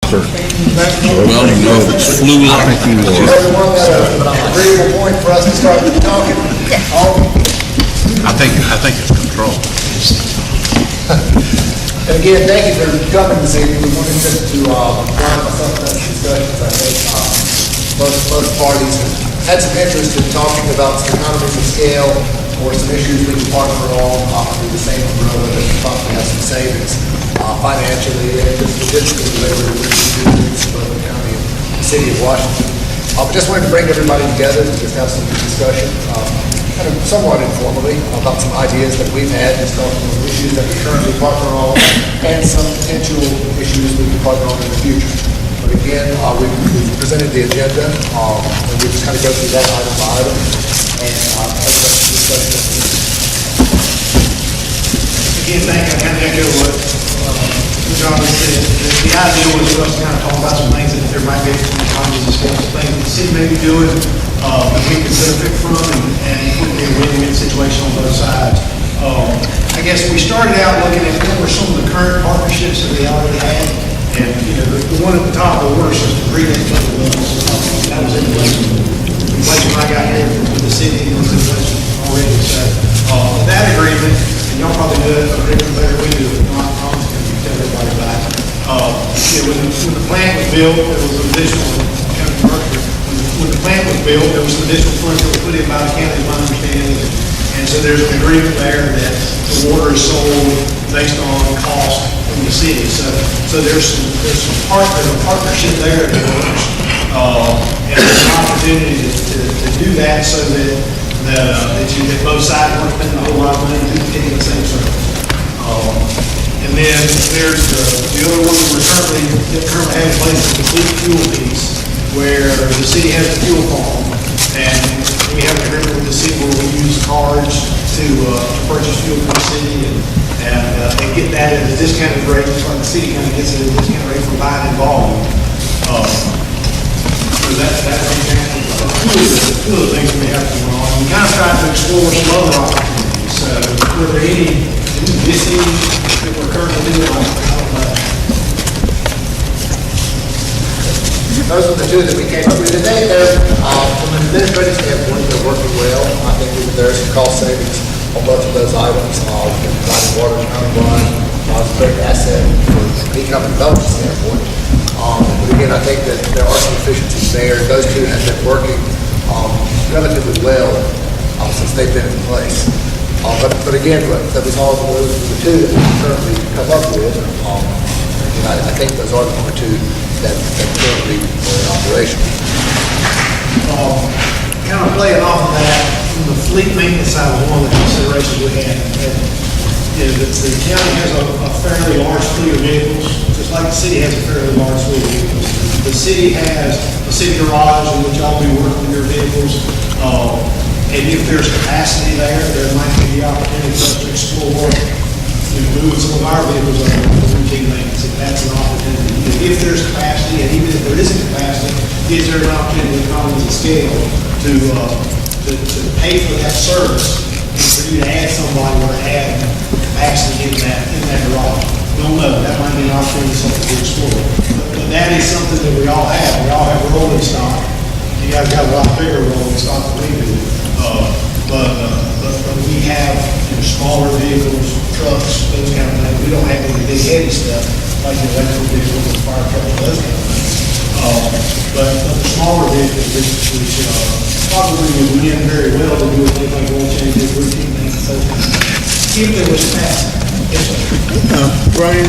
Well, you know, if it's fluid, I think you are. Everyone got an agreeable point for us to start talking. I think it's controlled. And again, thank you for coming this evening. We wanted just to round up some of those discussions. I think both parties had some interest in talking about some economies of scale or some issues we can partner on under the same umbrella that we possibly have some savings financially and just logistically related to both the county and the city of Washington. But just wanted to bring everybody together to just have some discussion, kind of somewhat informally, about some ideas that we've had, just talking about issues that we currently partner on and some potential issues we can partner on in the future. But again, we've presented the agenda, and we just kind of go through that item by item and have some discussion. Again, thank you. I kind of echo what John said. The idea was for us to kind of talk about some things that there might be economies of scale, some things that the city may be doing that we can benefit from, and it would be a win-win situation on both sides. I guess we started out looking at what were some of the current partnerships that they already had, and the one at the top of the worst is the Green Edge Wells. That was in place when I got here with the city, it was in place already. So that agreement, and y'all probably do it agreement better than we do it. I'm going to tell everybody about it. When the plant was built, there was an additional when the plant was built, there was some additional funds that were put in by the county, my understanding. And so there's an agreement there that the water is sold based on cost from the city. So there's a partnership there that works. And there's an opportunity to do that so that both sides weren't spending a whole lot of money to getting the same service. And then there's the other one that currently have in place is the fleet fuel piece, where the city has a fuel farm, and we have an agreement with the city where we use cards to purchase fuel from the city and get that at a discounted rate, just like the city kind of gets it at a discounted rate for buying in volume. So that's an example of two of the things we have going on. We kind of tried to explore some other opportunities. So were there any missing that we're currently doing? I don't know. Those are the two that we came up with today. From an administrative standpoint, they're working well. I think there are some cost savings on both of those items. Providing water countywide is a great asset from an economic development standpoint. But again, I think that there are some efficiencies there. Those two have been working relatively well since they've been in place. But again, that was all those are the two that we currently come up with. I think those are the only two that currently are in operation. Kind of playing off of that, from the fleet maintenance side was one of the considerations we had. The county has a fairly large fleet of vehicles, just like the city has a fairly large fleet of vehicles. The city has a city garage in which y'all be working with your vehicles. And if there's capacity there might be the opportunity for us to explore moving some of our vehicles over to routine maintenance, if that's an opportunity. If there's capacity, and even if there isn't capacity, is there an opportunity with economies of scale to pay for that service and for you to add somebody or add capacity in that garage? We don't know. That might be an opportunity, something to explore. But that is something that we all have. We all have rolling stock. You guys got a lot bigger rolling stock than we do. But we have smaller vehicles, trucks, those kind of things. We don't have any big heavy stuff like the electric vehicles and fire trucks, those kind of things. But the smaller vehicles, which probably would win very well to do things like oil changes, routine things, and so forth. If there was capacity. Yes, sir. Brian,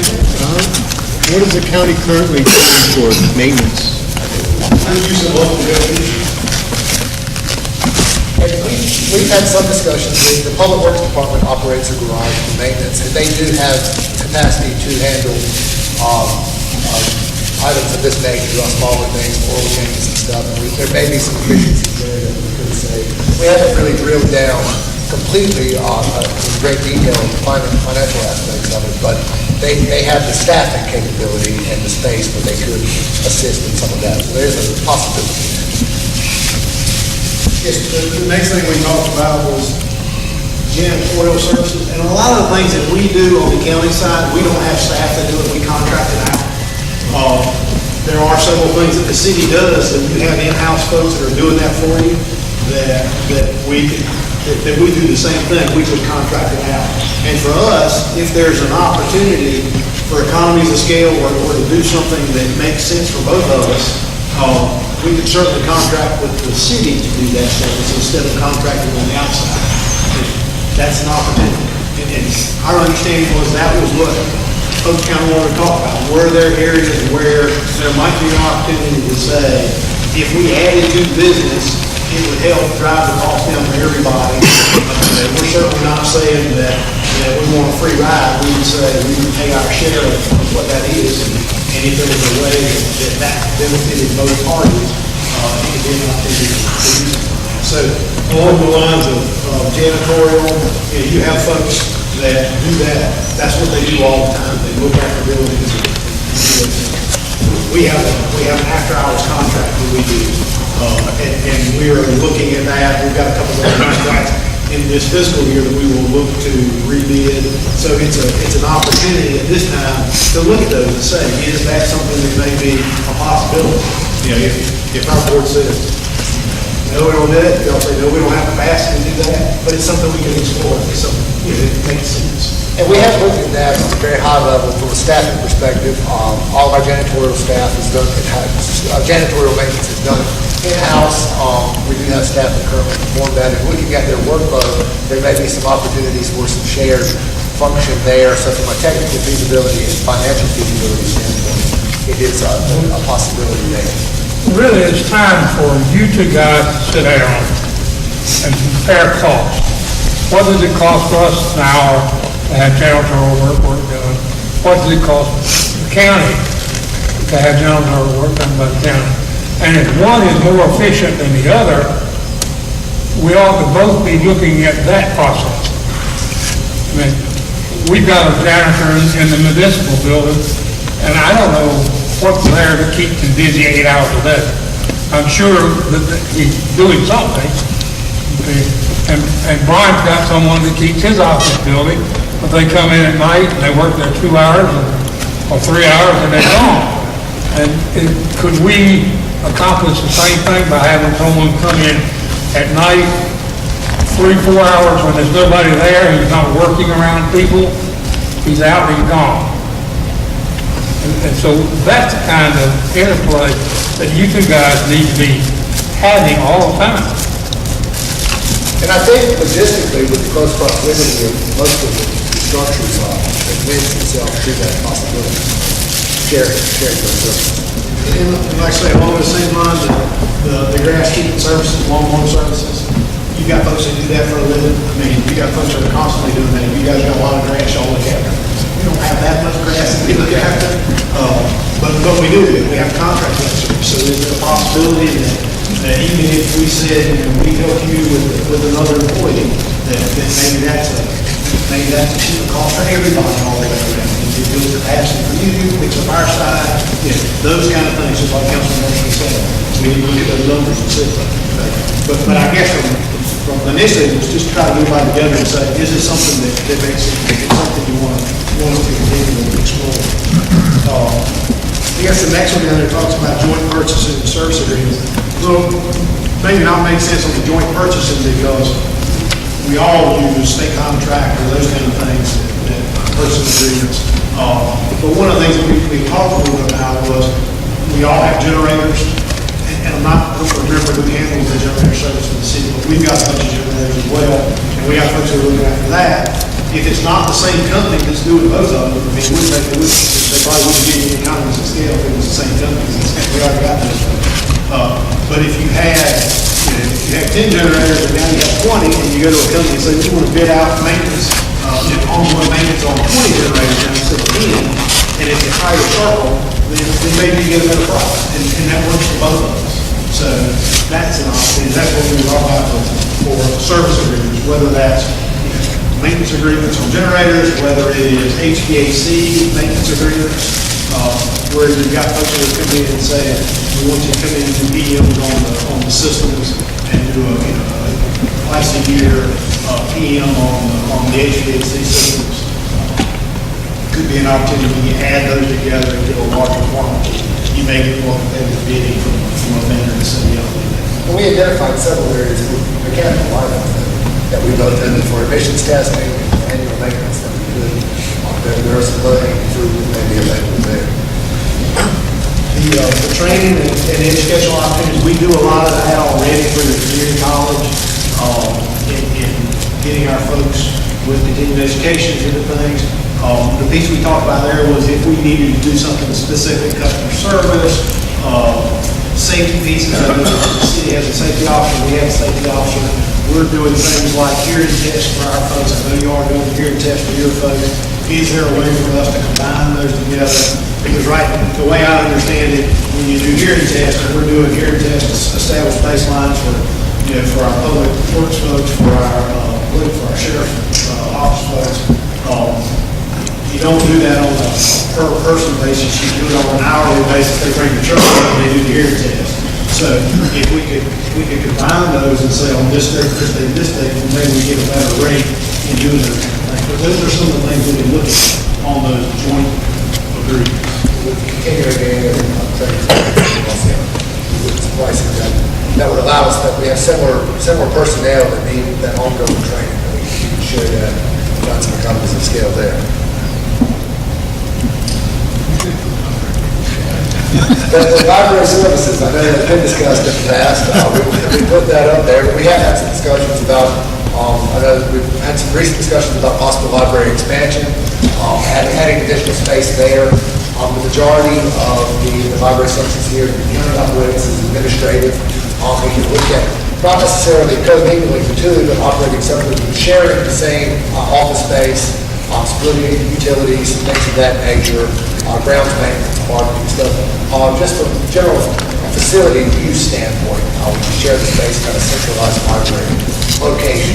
what is the county currently doing for maintenance? I'm using local revenue. We've had some discussions. The Public Works Department operates a garage for maintenance, and they do have capacity to handle items of this nature, smaller things, oil changes and stuff. And there may be some efficiencies there that we could say. We haven't really drilled down completely in great detail on the financial aspects of it, but they have the staffing capability and the space where they could assist in some of that. So there's a possibility. Yes, the next thing we talked about was janitorial services, and a lot of the things that we do on the county side, we don't have staff that do it, we contract it out. there are several things that the city does, that you have in-house folks that are doing that for you, that we do the same thing, we would contract it out. And for us, if there's an opportunity for economies of scale or to do something that makes sense for both of us, we could certainly contract with the city to do that service instead of contracting on the outside. That's an opportunity. And our understanding was that was what folks kind of wanted to talk about. Were there areas where there might be an opportunity to say, if we added to business, it would help drive the cost down for everybody? We're certainly not saying that we want a free ride. We would say we would pay our share of what that is. And if there was a way that benefited both parties, it would be an opportunity to do that. So along the lines of janitorial, you have folks that do that. That's what they do all the time. They look after buildings. We have an after-hours contract that we do, and we are looking at that. We've got a couple of contracts in this fiscal year that we will look to rebid. So it's an opportunity at this time to look at those and say, is that something that may be a possibility? If our board says, no, we don't do it, y'all say, no, we don't have capacity to do that, but it's something we can explore. It's something, it makes sense. And we have looked at that on a very high level from a staffing perspective. All of our janitorial staff is done, janitorial maintenance is done in-house. We do have staff that currently perform that. And looking at their workload, there may be some opportunities for some shared function there. So from a technical feasibility and financial feasibility standpoint, it is a possibility there. Really, it's time for you two guys to sit down and compare costs. What does it cost for us an hour to have janitorial work done? What does it cost the county to have janitorial work done by the county? And if one is more efficient than the other, we ought to both be looking at that process. I mean, we've got a janitor in the municipal building, and I don't know what's there to keep him busy 8 hours a day. I'm sure that he's doing something. Okay. And Brian's got someone that keeps his office building, but they come in at night and they work there 2 hours or 3 hours and they're gone. And could we accomplish the same thing by having someone come in at night, 3-4 hours when there's nobody there, he's not working around people, he's out and he's gone. And so that's the kind of interplay that you two guys need to be having all the time. And I think logistically, with the close proximity of most of the structures, it lends itself to that possibility. Sharing those services. And like I say, along the same lines, the grass keeping services, lawnmower services, you got folks that do that for a living. I mean, you got folks that are constantly doing that. You guys got a lot of grass y'all look after. We don't have that much grass that we look after, but we do. We have contracts with them. So there's a possibility that even if we said, we help you with another employee, that maybe that's a cheaper cost for everybody all the way around. It builds capacity for you, picks up our side, those kind of things, just like Councilman Murphy said. We need to look at those numbers and see. But I guess from initially, it was just try to move it together and say, is this something that makes sense? Is it something you want us to continue to explore? I guess the next one down there talks about joint purchasing and service agreements. Well, maybe not make sense on the joint purchasing because we all use state contract or those kind of things, that purchasing agreements. But one of the things that we talked a little bit about was we all have generators, and I don't remember who handles the generator service in the city, but we've got a bunch of generators as well, and we got folks who are looking after that. If it's not the same company that's doing both of them, I mean, they probably wouldn't give you economies of scale if it was the same company. We already got those things. But if you had 10 generators and now you have 20, and you go to a company and say, we want to bid out maintenance, ongoing maintenance on 20 generators instead of 10, and it's a higher circle, then maybe you get a better price, and that works for both of us. So that's an option. That's what we were about for service agreements, whether that's maintenance agreements on generators, whether it is HVAC maintenance agreements, where you've got folks who come in and say, we want you to come in and do PMs on the systems and do a twice a year PM on the HVAC systems. Could be an opportunity to add those together and get a larger quantity. you may get more competitive bidding from a vendor to say, yeah, I'll do that. And we identified several areas of mechanical items that we both did for emissions testing and annual maintenance that we could. There are some low-hanging fruit that may be available there. The training and educational opportunities, we do a lot of that already for the community college, in getting our folks with continuing education, different things. The piece we talked about there was if we needed to do something specific, customer service, safety pieces of it. The city has a safety officer, we have a safety officer. We're doing things like hearing tests for our folks. I know you are doing hearing tests for your folks. Is there a way for us to combine those together? Because the way I understand it, when you do hearing tests, and we're doing hearing tests, establish baselines for, for our public works folks, for our sheriff's office folks. You don't do that on a per person basis. You do it on an hourly basis. They bring the truck and they do the hearing test. So if we could combine those and say on this date, then maybe we get a better rate in doing those kind of things. But those are some of the things we can look at on those joint agreements. That would allow us that we have similar personnel that need that ongoing training. That we can share that, find some economies of scale there. The library services, I know that's been discussed in the past. We put that up there. We have had some discussions about, I know we've had some recent discussions about possible library expansion, adding additional space there. The majority of the library services here, the county operates as administrative. We can look at not necessarily co-mingling the two, but operating separately, sharing the same office space, splitting utilities, things of that nature, grounds maintenance, marketing stuff. Just from a general facility use standpoint, we can share the space, kind of centralized library location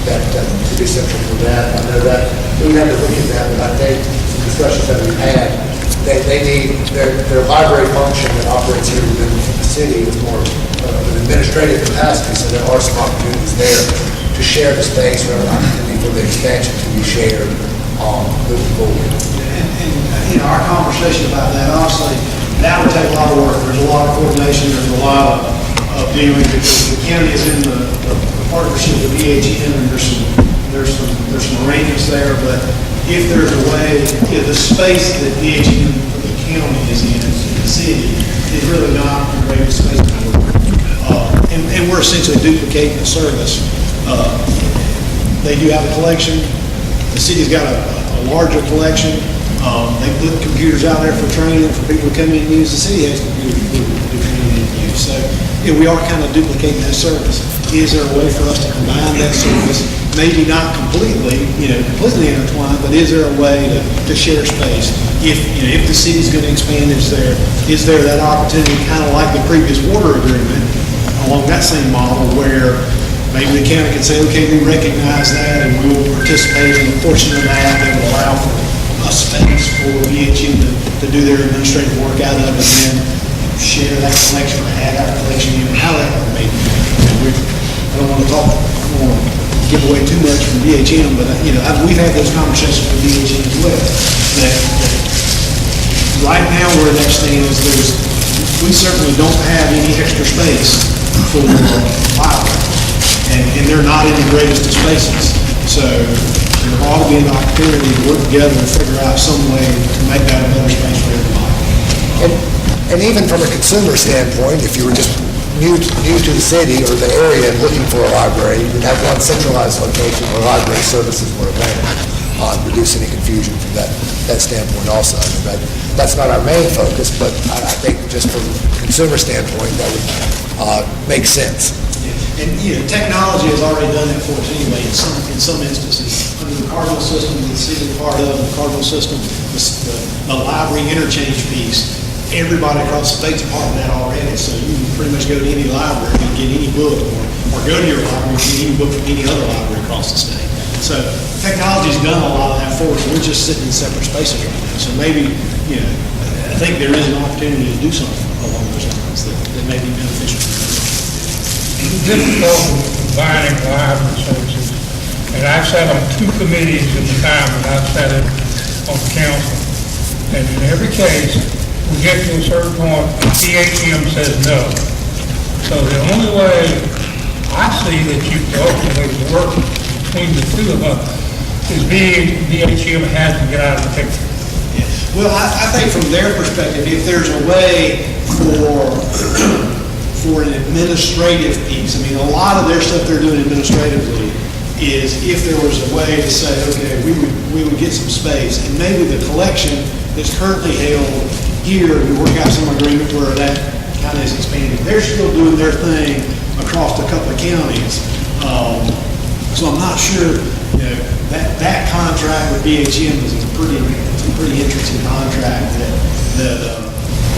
that to be central for that. I know that we have to look at that, but I think some discussions that we've had, they need their library function that operates here within the city is more of an administrative capacity, so there are some opportunities there to share the space, or an opportunity for the expansion to be shared moving forward. And our conversation about that, honestly, that would take a lot of work. There's a lot of coordination. There's a lot of dealing because the county is in the partnership with EHN, and there's some arrangements there. But if there's a way, the space that EHN for the county is in the city is really not the greatest space to work. And we're essentially duplicating the service. They do have a collection. The city's got a larger collection. They put computers out there for training for people to come in and use. The city has computers for people to do training and use. So we are kind of duplicating that service. Is there a way for us to combine that service? Maybe not completely intertwined, but is there a way to share space? If the city's going to expand, is there that opportunity, kind of like the previous water agreement, along that same model where maybe the county can say, okay, we recognize that and we'll participate in a portion of that that will allow for a space for EHN to do their administrative work out of, and then share that collection or add our collection in, how that would be. I don't want to give away too much from DHM, but we've had those conversations with DHM as well. That right now where that stands, we certainly don't have any extra space for library, and they're not in the greatest of spaces. So there ought to be an opportunity to work together and figure out some way to make that a better space for everybody. And even from a consumer standpoint, if you were just new to the city or the area and looking for a library, you would have one centralized location where library services were available. Reduce any confusion from that standpoint also. I mean, that's not our main focus, but I think just from a consumer standpoint, that would make sense. And technology has already done that for us anyway in some instances. Under the Cardinal system, the city is part of the Cardinal system, the library interchange piece, everybody across the state's a part of that already. So you can pretty much go to any library and get any book, or go to your library and get any book from any other library across the state. So technology's done a lot of that for us. We're just sitting in separate spaces right now. So maybe, I think there is an opportunity to do something along those lines that may be beneficial. It's difficult combining library services, and I've sat on 2 committees at the time, and I've sat on council, and in every case, we get to a certain point, and DHM says no. So the only way I see that you can ultimately work between the two of us is DHM has to get out of the picture. Well, I think from their perspective, if there's a way for an administrative piece, I mean, a lot of their stuff they're doing administratively is if there was a way to say, okay, we would get some space, and maybe the collection that's currently held here, we work out some agreement where that kind of is expanding. They're still doing their thing across a couple of counties. So I'm not sure, you know, that contract with DHM is a pretty interesting contract that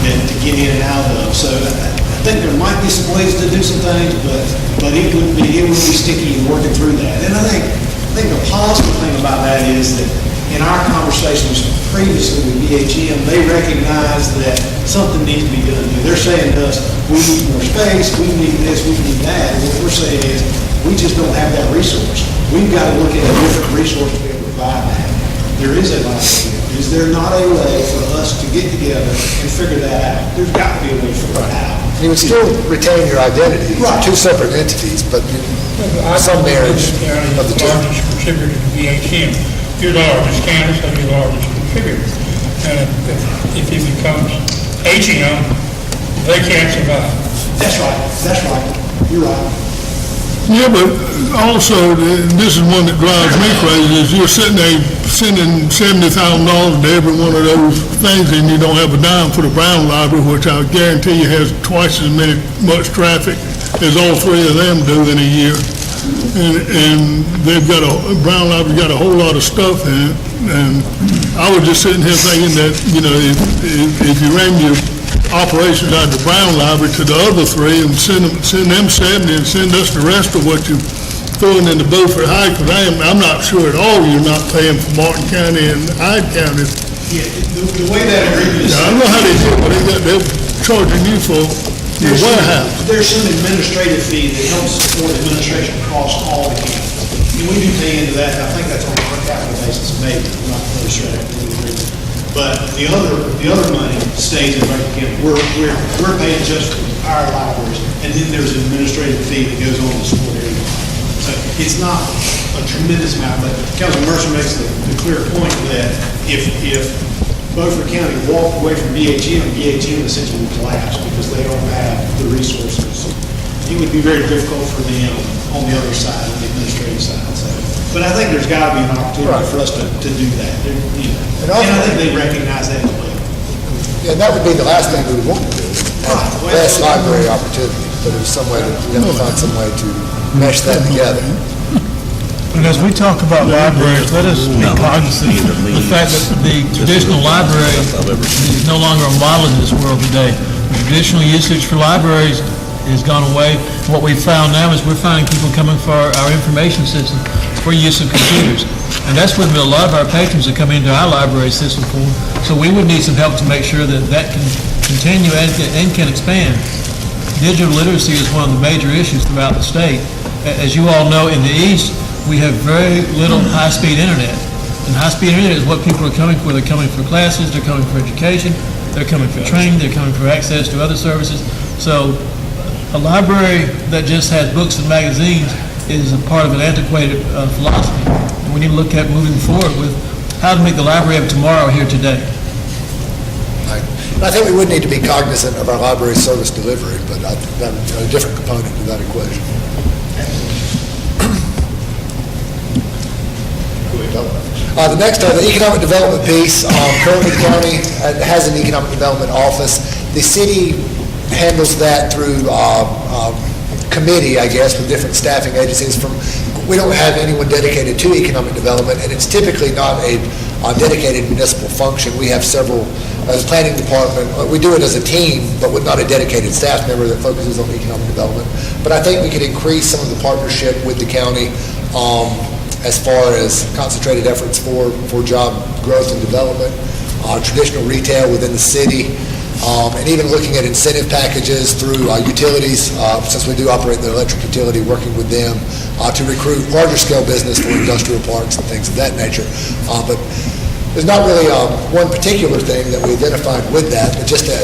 to get in and out of. So I think there might be some ways to do some things, but it would be sticky and working through that. And I think the positive thing about that is that in our conversations previously with DHM, they recognize that something needs to be done. They're saying to us, we need more space, we need this, we need that. And what we're saying is, we just don't have that resource. We've got to look at a different resource to be able to provide that. There is a liability. Is there not a way for us to get together and figure that out? There's got to be a way to figure it out. You would still retain your identity, Right. two separate entities, but some marriage of the two. Largest contributor to DHM. You're the largest county, so you're the largest contributor. And if it becomes HM, they can't survive. That's right. You're right. Yeah, but also, this is one that drives me crazy, is you're sitting there sending $70,000 to every one of those things, and you don't have a dime for the Brown Library, which I guarantee you has twice as much traffic as all three of them do in a year. And they've got Brown Library got a whole lot of stuff in it, and I was just sitting here thinking that, you know, if you ran your operations out of the Brown Library to the other three and send them 70 and send us the rest of what you throwing in the Beaufort Heights, because I'm not sure at all you're not paying for Martin County and Hyde County. Yeah, the way that agreement is. I don't know how they do it, they're charging you for your warehouse. There's some administrative fee that helps support administration across all the counties. And we do pay into that, and I think that's on a per capita basis, maybe, I'm not really sure. But the other money stays in Rankin County. We're paying just for our libraries, and then there's an administrative fee that goes on to support everything. So it's not a tremendous amount, but Councilman Mercer makes the clear point that if Beaufort County walked away from DHM essentially would collapse because they don't have the resources. It would be very difficult for them on the other side, on the administrative side. So, but I think there's got to be an opportunity for us to do that. And I think they recognize that as well. Yeah, and that would be the last thing we would want to do, less library opportunity, but it was some way to, find some way to mesh that together. And as we talk about libraries, let us be cognizant of the fact that the traditional library is no longer a model in this world today. The traditional usage for libraries has gone away. What we've found now is we're finding people coming for our information system for use of computers. And that's what a lot of our patrons are coming into our library system for. So we would need some help to make sure that that can continue and can expand. Digital literacy is one of the major issues throughout the state. As you all know, in the East, we have very little high-speed internet. And high-speed internet is what people are coming for. They're coming for classes, they're coming for education, they're coming for training, they're coming for access to other services. So a library that just has books and magazines is a part of an antiquated philosophy. And we need to look at moving forward with how to make the library of tomorrow here today. Right. And I think we would need to be cognizant of our library service delivery, but I think that's a different component to that equation. The next, the economic development piece, currently the county has an economic development office. The city handles that through committee, I guess, with different staffing agencies. We don't have anyone dedicated to economic development, and it's typically not a dedicated municipal function. We have several, as a planning department, we do it as a team, but with not a dedicated staff member that focuses on economic development. But I think we could increase some of the partnership with the county as far as concentrated efforts for job growth and development, traditional retail within the city, and even looking at incentive packages through utilities, since we do operate the electric utility, working with them to recruit larger scale business for industrial parks and things of that nature. But there's not really one particular thing that we identified with that, but just to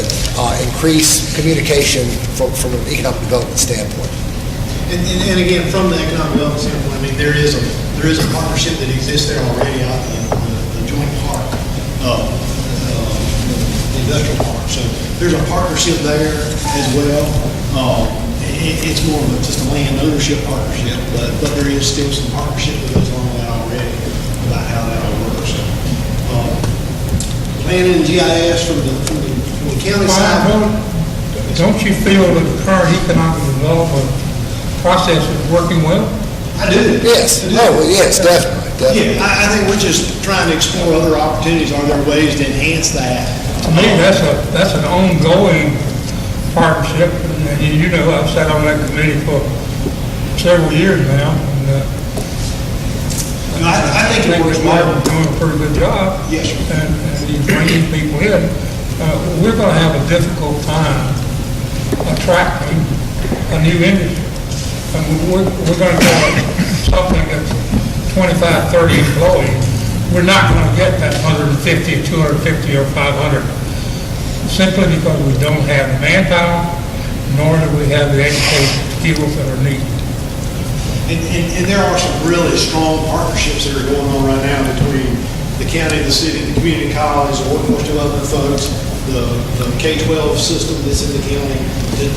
increase communication from an economic development standpoint. And again, from the economic development standpoint, I mean, there is a partnership that exists there already out in the joint park, the industrial park. So there's a partnership there as well. It's more of just a land ownership partnership, but there is still some partnership that goes along with that already about how that all works. So, planning and GIS from the county side. Don't you feel that the current economic development process is working well? I do. Yes, I do. oh, yes, definitely. Yeah, I think we're just trying to explore other opportunities. Are there ways to enhance that? To me, that's an ongoing partnership, and you know, I've sat on that committee for several years now, and I think it works Martin's well. doing a pretty good job. Yes, sir. And he's bringing people in. We're gonna have a difficult time attracting a new industry. And we're gonna have something that's 25, 30 employees. We're not gonna get that 150, 250, or 500, simply because we don't have the manpower, nor do we have the education skills that are needed. And there are some really strong partnerships that are going on right now between the county, the city, the community college, the workforce development folks, the K-12 system that's in the county,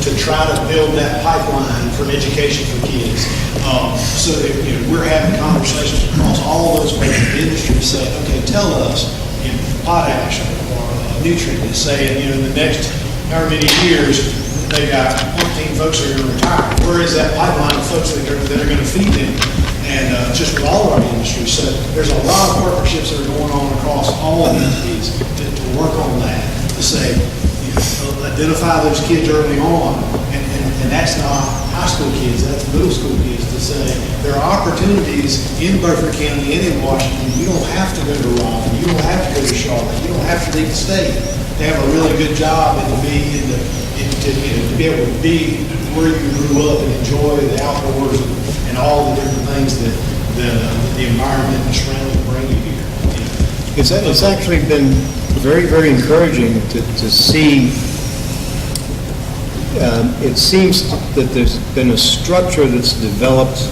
to try to build that pipeline for education for kids. So that, we're having conversations across all those major industries saying, okay, tell us, potash or nutrient is saying, in the next however many years, they've got 14 folks that are going to retire. Where is that pipeline of folks that are going to feed them? And just with all of our industries. So there's a lot of partnerships that are going on across all entities to work on that, to say, identify those kids early on. And that's not high school kids, that's middle school kids, to say there are opportunities in Beaufort County and in Washington. You don't have to go to Raleigh, you don't have to go to Charlotte, you don't have to leave the state to have a really good job and to be to be able to be where you grew up and enjoy the outdoors and all the different things that the environment and surroundings bring you here. It's actually been very, very encouraging to see. It seems that there's been a structure that's developed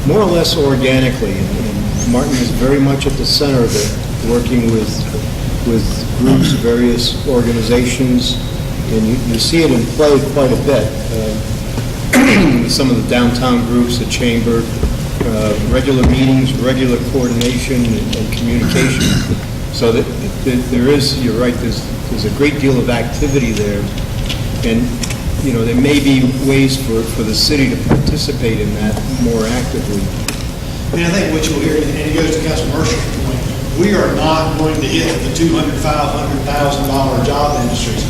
more or less organically, and Martin is very much at the center of it, working with groups, various organizations, and you see it in play quite a bit. Some of the downtown groups, the chamber, regular meetings, regular coordination and communication. So that there is, you're right, there's a great deal of activity there. And, there may be ways for the city to participate in that more actively. I think what you'll hear, and it goes to Council Mercer's point, we are not going to hit the $200,000, $500,000 job industries.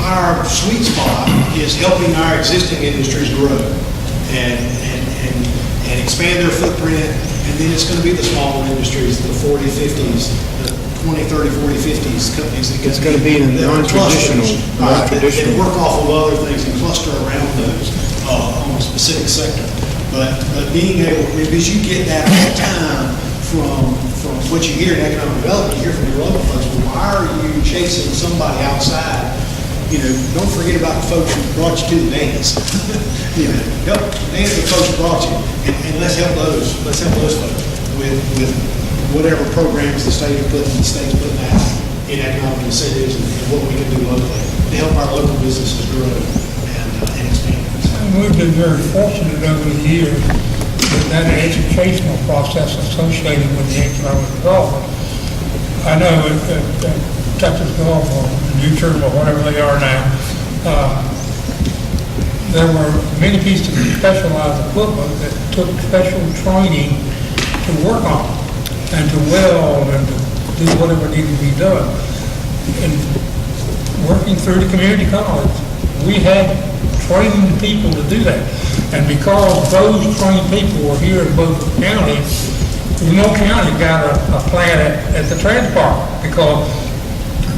Our sweet spot is helping our existing industries grow and expand their footprint, and then it's going to be the smaller industries, the 40, 50s, the 20, 30, 40, 50s companies. It's going to be in non-traditional. They work off of other things and cluster around those on a specific sector. But being able, because you get that all the time from what you hear in economic development, you hear from your local folks, well, why are you chasing somebody outside? Don't forget about the folks who brought you to the dance. Help dance the folks who brought you, and let's help those folks with whatever programs the state's putting out in economic incentives and what we can do locally to help our local businesses grow and expand. And we've been very fortunate over the years that educational process associated with the economic development. I know at Texas Gulf or New Jersey or whatever they are now, there were many pieces of specialized equipment that took special training to work on and to weld and to do whatever needed to be done. And working through the community college, we had trained people to do that. And because those trained people were here in Beaufort County, Monroe County got a plant at the trans park because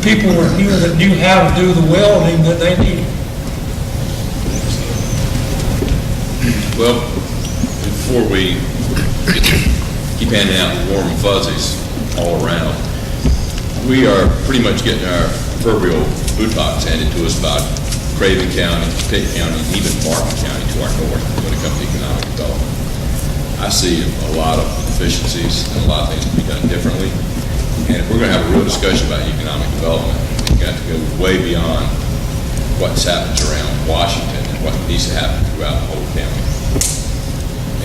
people were here that knew how to do the welding that they needed. Well, before we keep handing out warm fuzzies all around, we are pretty much getting our proverbial buttocks handed to us by Craven County, Pitt County, and even Martin County to our north when it comes to economic development. I see a lot of deficiencies and a lot of things to be done differently. And if we're going to have a real discussion about economic development, we've got to go way beyond what's happened around Washington and what needs to happen throughout the whole county.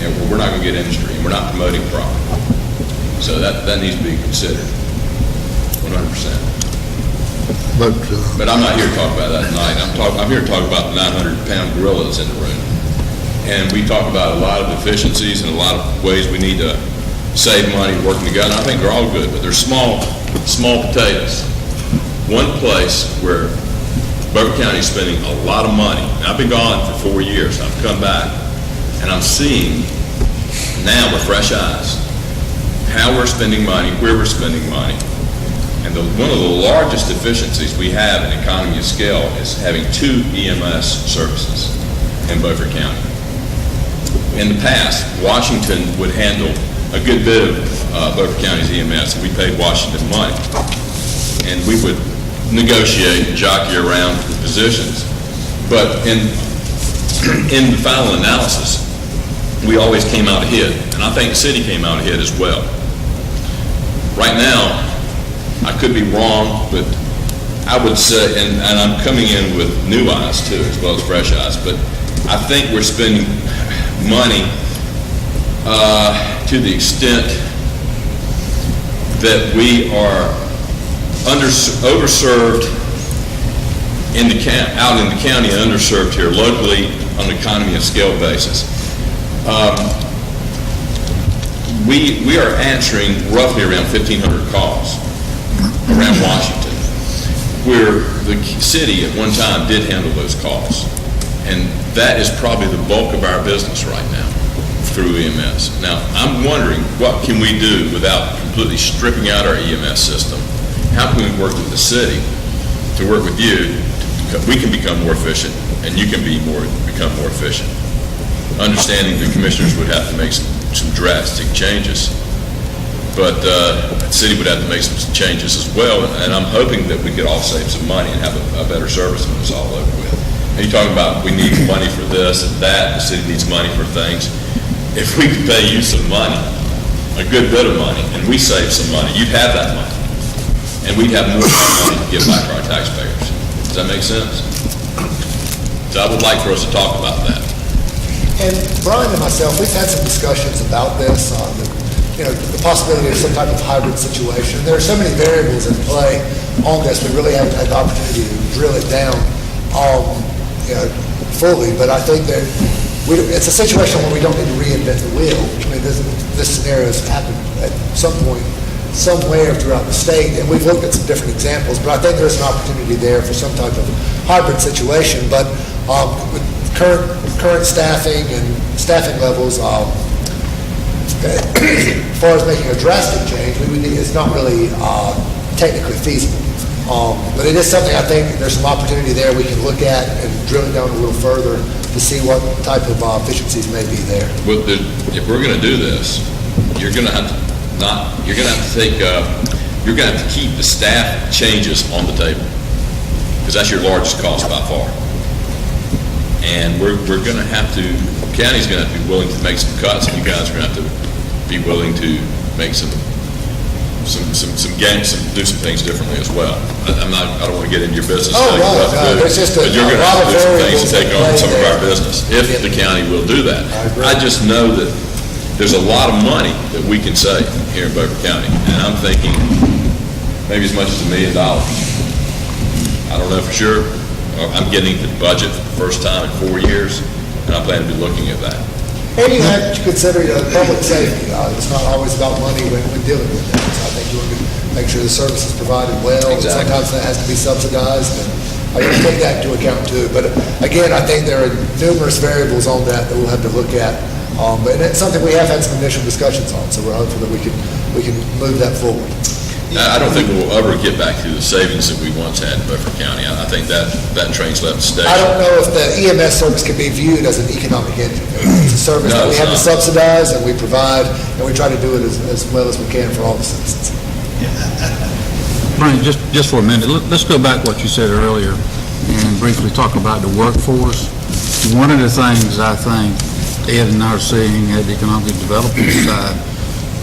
And we're not going to get industry, and we're not promoting property. So that needs to be considered, 100%. But I'm not here to talk about that tonight. I'm here to talk about the 900-pound gorilla that's in the room. And we talk about a lot of efficiencies and a lot of ways we need to save money working together. I think they're all good, but they're small potatoes. One place where Beaufort County is spending a lot of money, and I've been gone for 4 years, I've come back, and I'm seeing now with fresh eyes how we're spending money, where we're spending money. And one of the largest deficiencies we have in economy of scale is having 2 EMS services in Beaufort County. In the past, Washington would handle a good bit of Beaufort County's EMS, and we paid Washington money. And we would negotiate and jockey around the positions. But in the final analysis, we always came out ahead, and I think the city came out ahead as well. Right now, I could be wrong, but I would say, and I'm coming in with new eyes too, as well as fresh eyes, but I think we're spending money to the extent that we are overserved out in the county and underserved here locally on an economy of scale basis. We are answering roughly around 1,500 calls around Washington, where the city at one time did handle those calls. And that is probably the bulk of our business right now through EMS. Now, I'm wondering, what can we do without completely stripping out our EMS system? How can we work with the city to work with you? We can become more efficient, and you can become more efficient. Understanding the commissioners would have to make some drastic changes, but the city would have to make some changes as well, and I'm hoping that we could all save some money and have a better service when it's all over with. And you're talking about we need money for this and that, the city needs money for things. If we could pay you some money, a good bit of money, and we save some money, you'd have that money, and we'd have more money to give back to our taxpayers. Does that make sense? So I would like for us to talk about that. And Brian and myself, we've had some discussions about this, the possibility of some type of hybrid situation. There are so many variables in play on this, we really haven't had the opportunity to drill it down fully, but I think that it's a situation where we don't need to reinvent the wheel. I mean, this scenario has happened at some point, somewhere throughout the state, and we've looked at some different examples, but I think there's an opportunity there for some type of hybrid situation. But with current staffing and staffing levels, as far as making a drastic change, it's not really technically feasible. But it is something I think there's some opportunity there we can look at and drill it down a little further to see what type of efficiencies may be there. Well, if we're going to do this, you're going to have to keep the staff changes on the table, because that's your largest cost by far. And we're going to have to, county's going to have to be willing to make some cuts, and you guys are going to have to be willing to make some gains and do some things differently as well. I don't want to get into your business. Oh, no, there's just but you're going to have to do some things to take on some of our there. business, if the county will do that. I just know that there's a lot of money that we can save here in Beaufort County, and I'm thinking maybe as much as $1 million. I don't know for sure. I'm getting the budget for the first time in 4 years, and I plan to be looking at that. And you have to consider public safety. It's not always about money when dealing with that. So I think you want to make sure the service is provided well. Exactly. And sometimes that has to be subsidized, and I got to take that into account too. But again, I think there are numerous variables on that we'll have to look at. And it's something we have had some initial discussions on, so we're hopeful that we can move that forward. I don't think we'll ever get back to the savings that we once had in Beaufort County. I think that train's left the station. I don't know if the EMS service can be viewed as an economic engine. It's a service that we have to subsidize and we provide, and we try to do it as well as we can for all the citizens. Frank, just for a minute, let's go back to what you said earlier and briefly talk about the workforce. One of the things I think Ed and I are seeing at the economic development side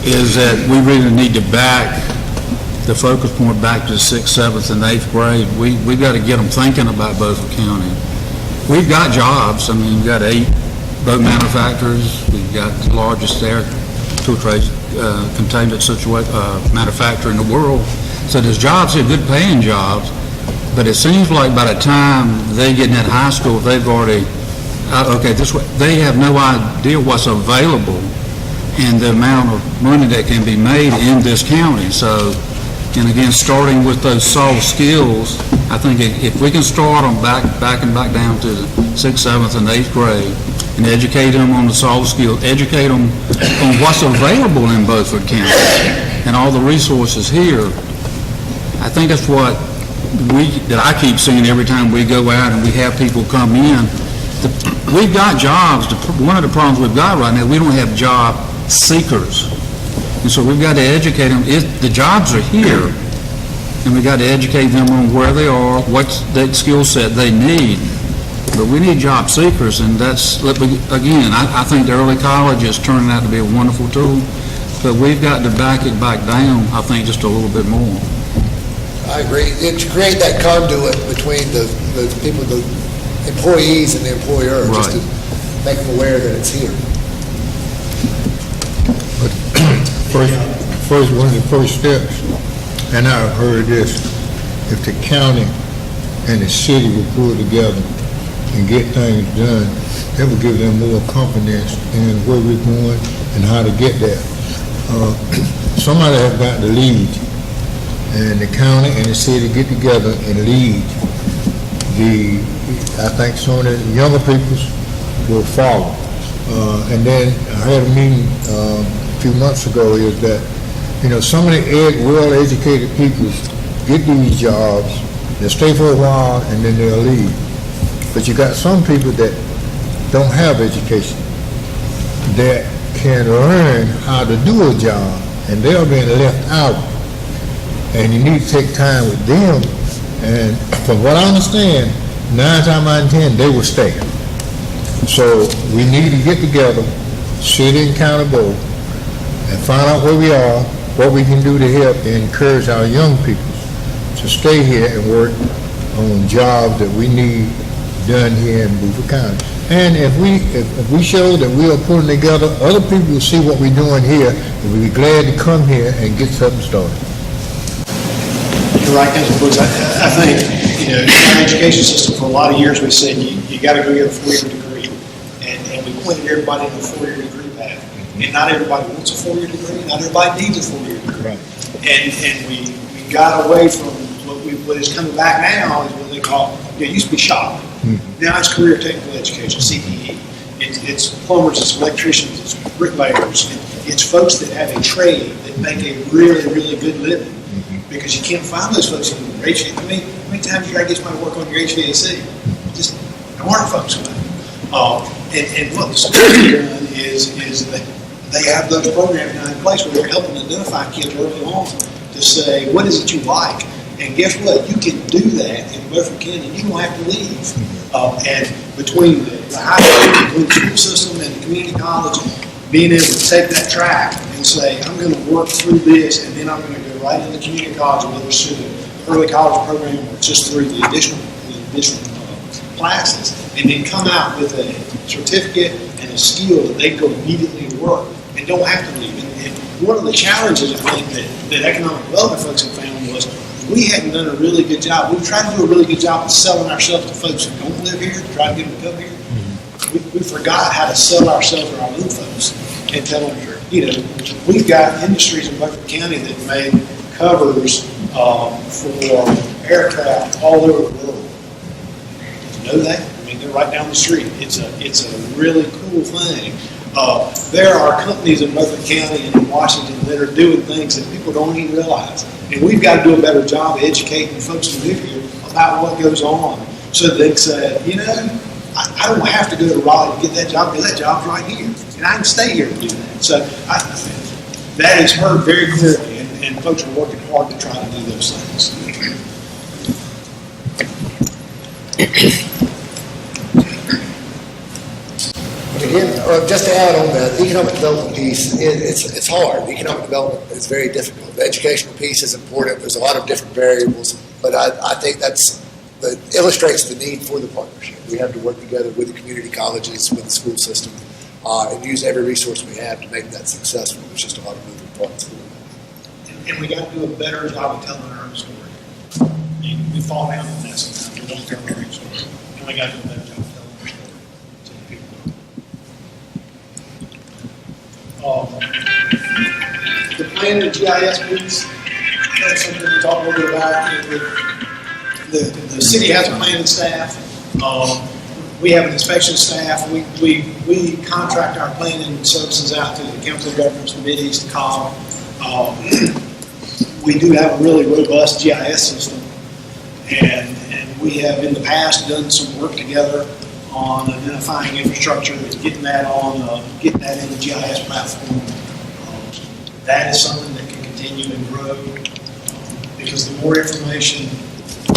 is that we really need to back the focus point back to the 6th, 7th, and 8th grade. We've got to get them thinking about Beaufort County. We've got jobs. I mean, we've got 8 boat manufacturers. We've got the largest air trade containment manufacturer in the world. So there's jobs here, good paying jobs, but it seems like by the time they get in that high school, they've already, they have no idea what's available and the amount of money that can be made in this county. So, and again, starting with those soft skills, I think if we can start them back down to the 6th, 7th, and 8th grade, and educate them on the soft skills, educate them on what's available in Beaufort County and all the resources here. I think that's what that I keep seeing every time we go out and we have people come in. We've got jobs. One of the problems we've got right now, we don't have job seekers. And so we've got to educate them. The jobs are here, and we've got to educate them on where they are, what that skill set they need. But we need job seekers, and that's, again, I think the early college is turning out to be a wonderful tool, but we've got to back it back down, I think, just a little bit more. I agree. And to create that conduit between the people, the employees and the employer, just to make them aware that it's here. First, one of the first steps, and I've heard this, if the county and the city will pull together and get things done, that will give them more confidence in where we're going and how to get there. Somebody has got to lead, and the county and the city get together and lead. I think some of the younger people will follow. And then I had a meeting a few months ago is that, some of the well-educated people get these jobs, they'll stay for a while, and then they'll leave. But you got some people that don't have education that can learn how to do a job, and they're being left out. And you need to take time with them. And from what I understand, 9 times out of 10, they will stay. So we need to get together, city and county both, and find out where we are, what we can do to help and encourage our young people to stay here and work on jobs that we need done here in Beaufort County. And if we show that we are pulling together, other people will see what we're doing here, and we'll be glad to come here and get something started. You're right, Councilman Brooks. I think, in our education system, for a lot of years, we said you got to go get a 4-year degree. And we pointed everybody in a 4-year degree path. And not everybody wants a 4-year degree. Not everybody needs a 4-year degree. Right. And we got away from what is coming back now is what they call, it used to be shop. Mm-hmm. Now it's career technical education, CTE. It's plumbers, it's electricians, it's bricklayers. It's folks that have a trade that make a really, really good living. Because you can't find those folks in your HVAC. How many times you got to get somebody to work on your HVAC? Just there aren't folks about it. And what the school has done is that they have those programs now in place where they're helping identify kids early on to say, what is it you like? And guess what? You can do that in Beaufort County. You don't have to leave. And between the high school, between the school system and the community college, being able to take that track and say, I'm going to work through this, and then I'm going to go right into community college, whether it's through the early college program or just through the additional classes, and then come out with a certificate and a skill that they go immediately to work and don't have to leave. And one of the challenges, I think, that economic development folks have found was we hadn't done a really good job. We tried to do a really good job of selling ourselves to folks who don't live here, to try to get them to come here. We forgot how to sell ourselves to our own folks and tell them, we've got industries in Beaufort County that make covers for aircraft all over the world. Did you know that? They're right down the street. It's a really cool thing. There are companies in Beaufort County and in Washington that are doing things that people don't even realize. And we've got to do a better job of educating folks who live here about what goes on so that they can say, I don't have to go to Raleigh to get that job because that job's right here. And I can stay here and do that. So that is heard very clearly. and folks are working hard to try to do those things. And again, just to add on that, the economic development piece, it's hard. Economic development is very difficult. The educational piece is important. There's a lot of different variables, but I think that illustrates the need for the partnership. We have to work together with the community colleges, with the school system, and use every resource we have to make that successful. There's just a lot of moving parts. And we got to do a better job of telling our own story. We fall down on that sometimes. We don't tell our own story. And we got to do a better job of telling our story to the people. The plan, the GIS piece, that's something we talked a little bit about. The city has a planning staff. We have an inspection staff. We contract our planning services out to the council of governments, committees, the COG. We do have a really robust GIS system, and we have in the past done some work together on identifying infrastructure and getting that in the GIS platform. That is something that can continue and grow because the more information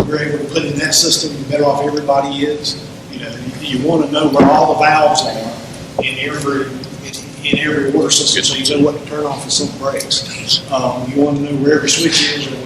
we're able to put in that system, the better off everybody is. You want to know where all the valves are in every water system, so you know what to turn off if something breaks. You want to know where every switch is or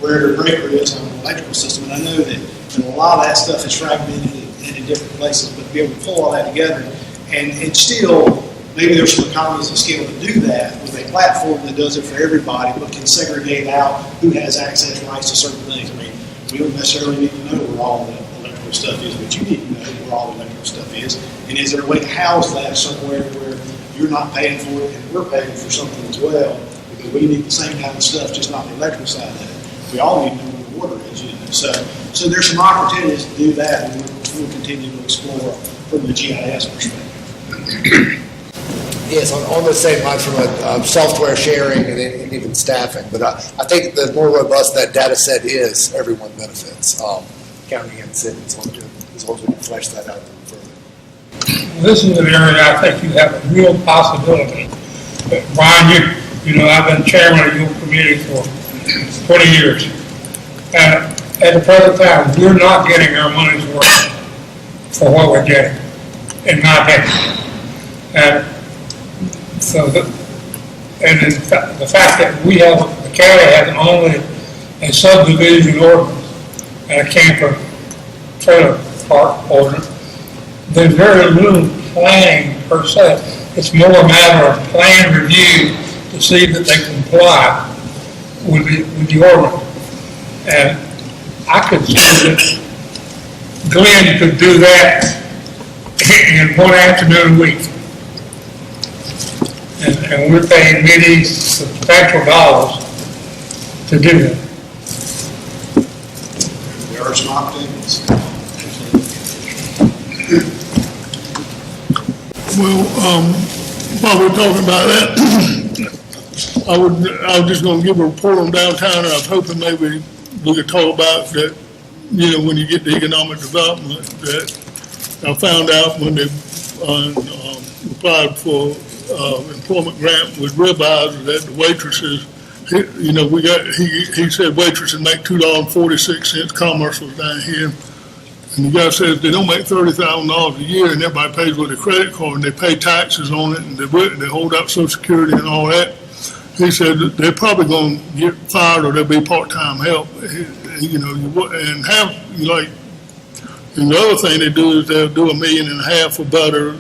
where every breaker is on the electrical system. And I know that a lot of that stuff is fragmented in different places, but to be able to pull all that together and still, maybe there's some economies of scale to do that with a platform that does it for everybody, but can segregate out who has access rights to certain things. I mean, we don't necessarily need to know where all the electrical stuff is, but you need to know where all the electrical stuff is. And is there a way to house that somewhere where you're not paying for it and we're paying for something as well? Because we need the same kind of stuff, just not the electrical side of it. We all need to know where the water is, So there's some opportunities to do that, and we'll continue to explore from the GIS perspective. Yes, on the same lines from a software sharing and even staffing, but I think the more robust that data set is, everyone benefits, county and city, as long as we can flesh that out a little further. This is an area I think you have a real possibility. Brian, I've been chairman of your committee for 20 years. And at the present time, we're not getting our money's worth for what we're getting, in my opinion. And so the fact that the county has only a subdivision ordinance and a camper trailer park ordinance, there's very little planning per se. It's more a matter of plan review to see that they comply with the ordinance. And I could see that Glenn could do that in one afternoon a week. And we're paying many substantial dollars to do that. There are some opportunities. Well, while we're talking about that, I was just gonna give a report on downtown, and I was hoping maybe we could talk about that, when you get the economic development, that I found out when they applied for employment grant with Ribeyes, that the waitresses, he said waitresses make $2.46, Commerce was down here. And the guy says they don't make $30,000 a year, and everybody pays with a credit card, and they pay taxes on it, and they hold up Social Security and all that. He said that they're probably going to get fired or there'll be part-time help. And the other thing they do is they'll do $1.5 million for butter.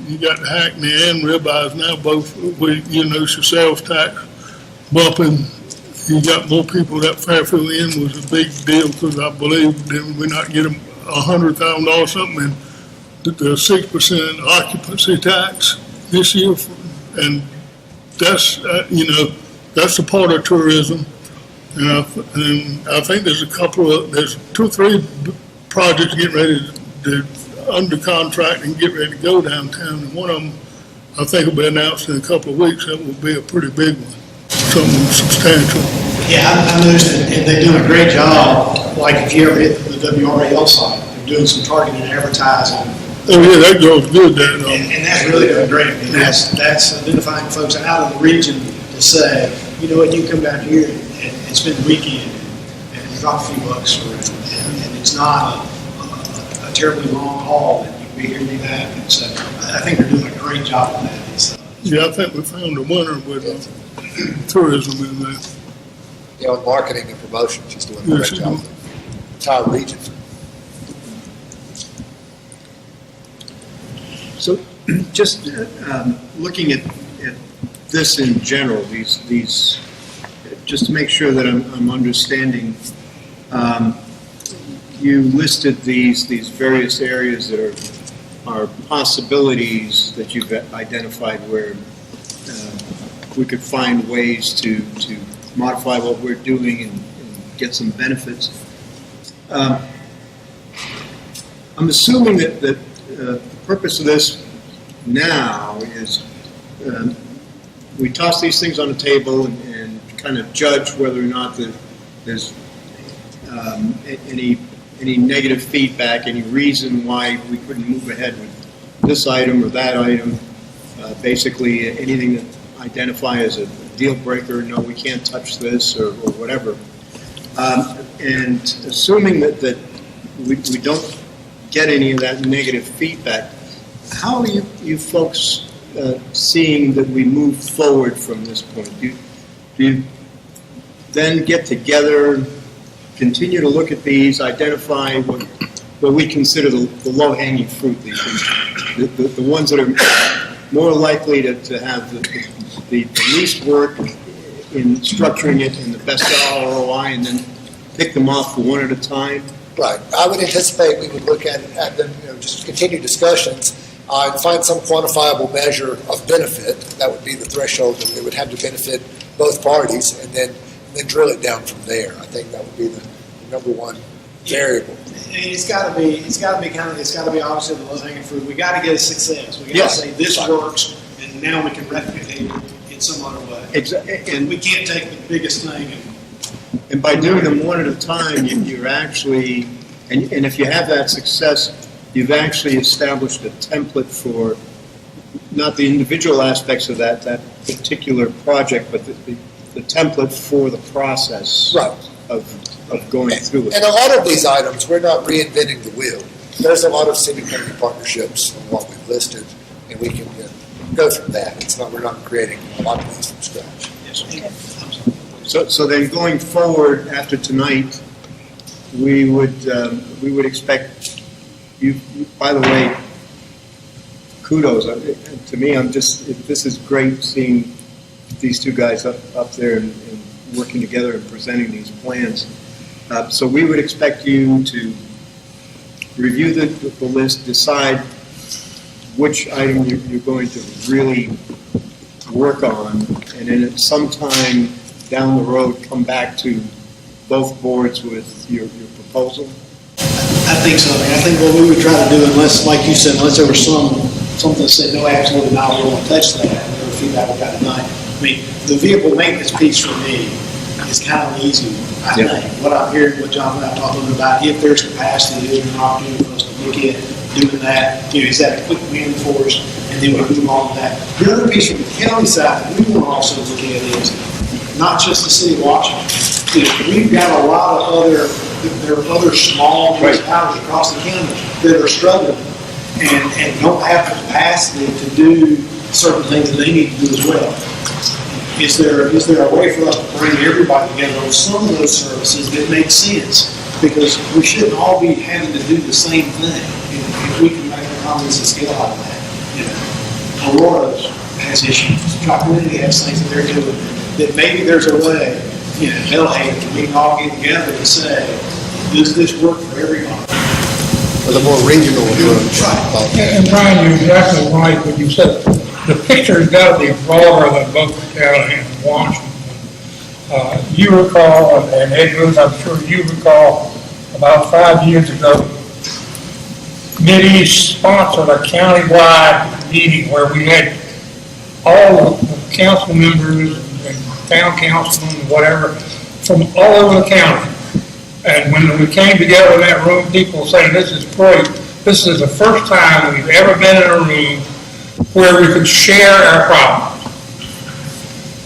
You got Hackney and Ribeyes now both with, your sales tax bumping. You got more people. That Fairfield Inn was a big deal because I believe that we're not getting $100,000 something, and the 6% occupancy tax this year, and that's that's a part of tourism. And I think there's there's 2 or 3 projects getting ready to under contract and get ready to go downtown, and one of them I think will be announced in a couple of weeks. That will be a pretty big one, something substantial. Yeah, I noticed that they're doing a great job. Like if you ever hit the WRAL site, they're doing some targeted advertising. Oh yeah, that goes good. And that's really doing great. I mean, that's identifying folks out of the region to say, you know what, you come down here and spend the weekend and drop a few bucks for it, and it's not a terribly long haul, and you can be here and do that. And so I think they're doing a great job on that. Yeah, I think we found a winner with tourism in there. You know, in marketing and promotion, she's doing a great Yes, she job. do. Entire region. So just looking at this in general, these, just to make sure that I'm understanding, you listed these various areas that are possibilities that you've identified where we could find ways to modify what we're doing and get some benefits. I'm assuming that the purpose of this now is we toss these things on the table and kind of judge whether or not there's any negative feedback, any reason why we couldn't move ahead with this item or that item. Basically, anything that identify as a deal breaker, no, we can't touch this or whatever. And assuming that we don't get any of that negative feedback, how are you folks seeing that we move forward from this point? Do you then get together, continue to look at these, identify what we consider the low-hanging fruit, the ones that are more likely to have the least work in structuring it in the best ROI, and then pick them off one at a time? Right. I would anticipate we would look at them, just continue discussions and find some quantifiable measure of benefit. That would be the threshold that it would have to benefit both parties, and then drill it down from there. I think that would be the number one variable. And it's got to be obviously the low hanging fruit. We got to get a success. We got to Yes. say this works, and now we can replicate it in some other way. And We can't take the biggest thing And by doing them one at a time, you're actually, and if you have that success, you've actually established a template for not the individual aspects of that particular project, but the template for the process Right. of going through it. And a lot of these items, we're not reinventing the wheel. There's a lot of city-county partnerships on what we've listed, and we can go from that. We're not creating a lot of these from scratch. So then going forward after tonight, we would expect you, by the way, kudos. To me, this is great seeing these two guys up there and working together and presenting these plans. So we would expect you to review the list, decide which item you're going to really work on, and then at some time down the road, come back to both boards with your proposal? I think so. I think what we would try to do, unless, like you said, unless there was something that said, no, absolutely not, we don't want to touch that, whatever feedback we got tonight. I mean, the vehicle maintenance piece for me is kind of easy, I think. What I'm hearing, what John and I talked a little about, if there's capacity, is there an opportunity for us to look at doing that? Is that a quick win for us? And then we move on to that. The other piece from the county side that we want to also look at is not just the city of Washington. We've got a lot of there are other small municipalities across the county that are struggling and don't have the capacity to do certain things that they need to do as well. Is there a way for us to bring everybody together on some of those services that make sense? Because we shouldn't all be having to do the same thing. If we can make economies of scale out of that. Aurora has issues. Tri-Community has things that they're doing. That maybe there's a way, Hellhaven, we can all get together and say, does this work for everybody? With a more regional approach. And Brian, you're exactly right when you said the picture's got to be broader than both the county and Washington. You recall, and Ed Ruth, I'm sure you recall, about 5 years ago, Mideast sponsored a countywide meeting where we had all the council members and town councilmen, whatever, from all over the county. And when we came together in that room, people were saying, this is great. This is the first time we've ever been in a room where we could share our problems.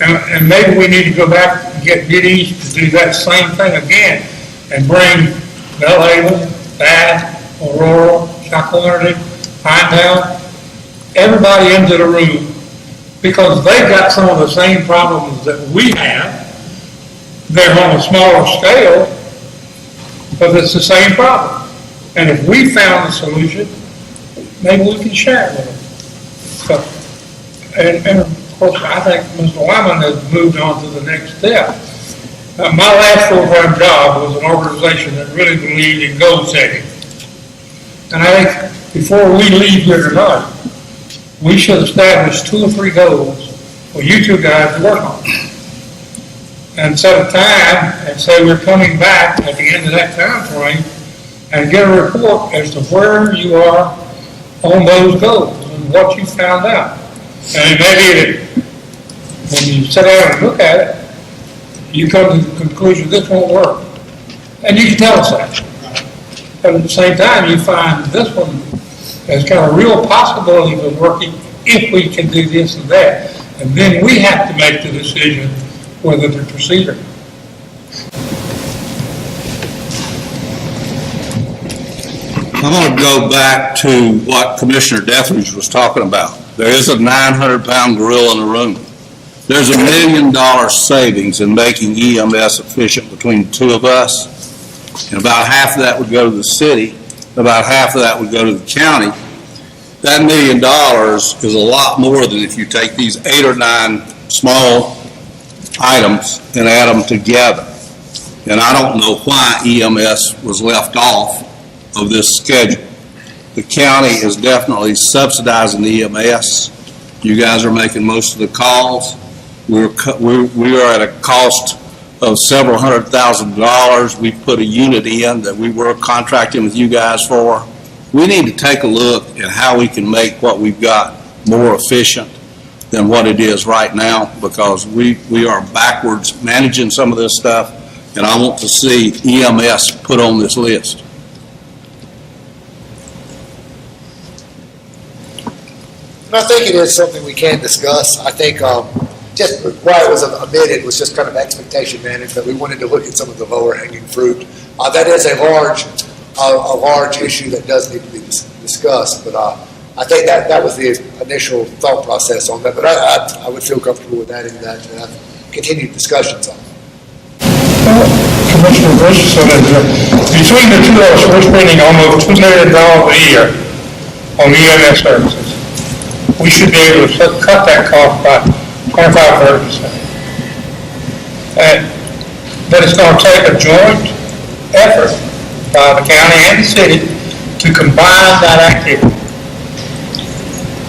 And maybe we need to go back and get Bid East to do that same thing again and bring Bellhaven, Bath, Aurora, Shakopee, Pinedale, everybody into the room, because they've got some of the same problems that we have. They're on a smaller scale, but it's the same problem. And if we found a solution, maybe we can share it with them. So, and of course, I think Mr. Wyman has moved on to the next step. My last full-time job was an organization that really believed in goal setting. And I think before we leave here tonight, we should establish 2 or 3 goals for you two guys to work on. And set a time and say we're coming back at the end of that time frame and get a report as to where you are on those goals and what you found out. And maybe when you sit down and look at it, you come to the conclusion this won't work. And you can tell us that. But at the same time, you find this one has got a real possibility of working if we can do this and that. And then we have to make the decision whether to proceed or not. I'm going to go back to what Commissioner Dethridge was talking about. There is a 900-pound gorilla in the room. There's $1 million savings in making EMS efficient between the two of us, and about half of that would go to the city, about half of that would go to the county. That $1 million is a lot more than if you take these 8 or 9 small items and add them together. And I don't know why EMS was left off of this schedule. The county is definitely subsidizing EMS. You guys are making most of the calls. We are at a cost of several $100,000. We put a unit in that we were contracting with you guys for. We need to take a look at how we can make what we've got more efficient than what it is right now, because we are backwards managing some of this stuff, and I want to see EMS put on this list. And I think it is something we can discuss. I think just why it was omitted was just kind of expectation management. We wanted to look at some of the lower hanging fruit. That is a large issue that does need to be discussed, but I think that was the initial thought process on that. But I would feel comfortable with adding that and have continued discussions on it. Commissioner Richardson, between the two of us, we're spending almost $2 million a year on EMS services. We should be able to cut that cost by 25-30%. But it's going to take a joint effort by the county and the city to combine that activity.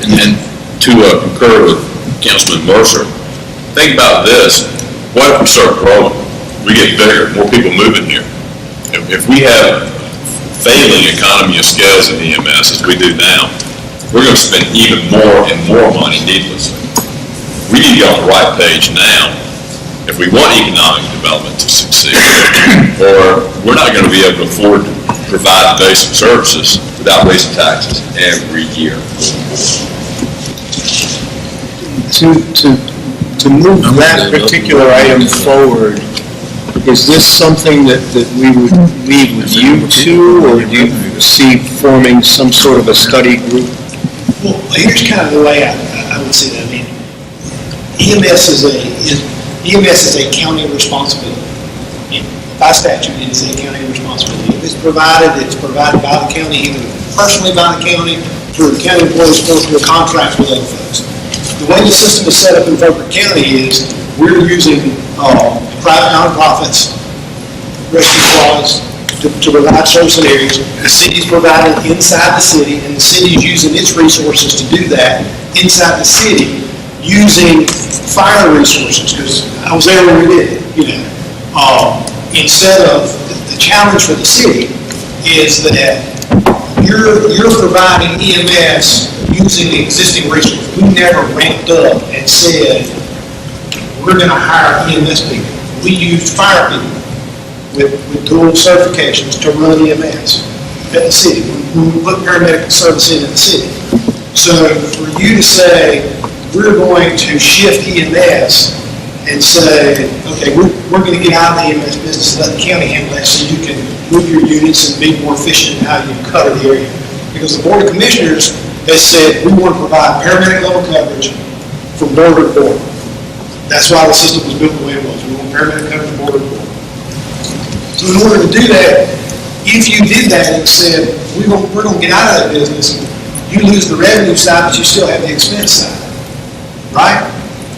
And to concur with Councilman Mercer, think about this. What if we start growing? We get bigger, more people moving here. If we have failing economy of scales in EMS as we do now, we're going to spend even more and more money needlessly. We need to get on the right page now if we want economic development to succeed, or we're not going to be able to afford to provide basic services without raising taxes every year. To move that particular item forward, is this something that we would leave with you two, or do you see forming some sort of a study group? Well, here's kind of the way I would see that. I mean, EMS is a county responsibility. By statute, it is a county responsibility. If it's provided by the county, either personally by the county, through the county employees, or through a contract with other folks. The way the system is set up in Beaufort County is we're using private nonprofits, rescue squads, to provide service in areas. The city's providing inside the city, and the city's using its resources to do that inside the city, using fire resources, because I was there when we did it, instead of, the challenge for the city is that you're providing EMS using the existing resources. We never ramped up and said, we're going to hire EMS people. We used fire people with dual certifications to run EMS at the city. We put paramedic service in the city. So for you to say, we're going to shift EMS and say, okay, we're going to get out of the EMS business and let the county handle that so you can move your units and be more efficient in how you cover the area. Because the Board of Commissioners has said, we want to provide paramedic level coverage from border to border. That's why the system was built the way it was. We want paramedic coverage from border to border. So in order to do that, if you did that and said, we're going to get out of that business, you lose the revenue side, but you still have the expense side, right?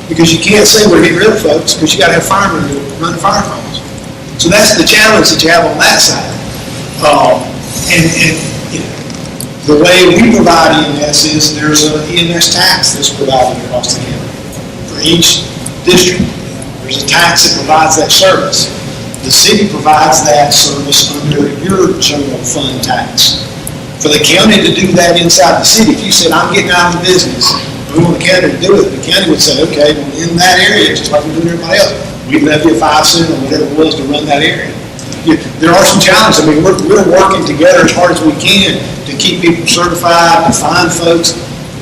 Because you can't say we're getting rid of folks, because you got to have firemen to run the fire calls. So that's the challenge that you have on that side. And you know, the way we provide EMS is there's an EMS tax that's provided across the county. For each district, there's a tax that provides that service. The city provides that service under your general fund tax. For the county to do that inside the city, if you said, I'm getting out of the business, we want the county to do it, the county would say, okay, well, in that area, just like we're doing everybody else, we levy a 5 cent or whatever it was to run that area. There are some challenges. I mean, we're working together as hard as we can to keep people certified, to find folks.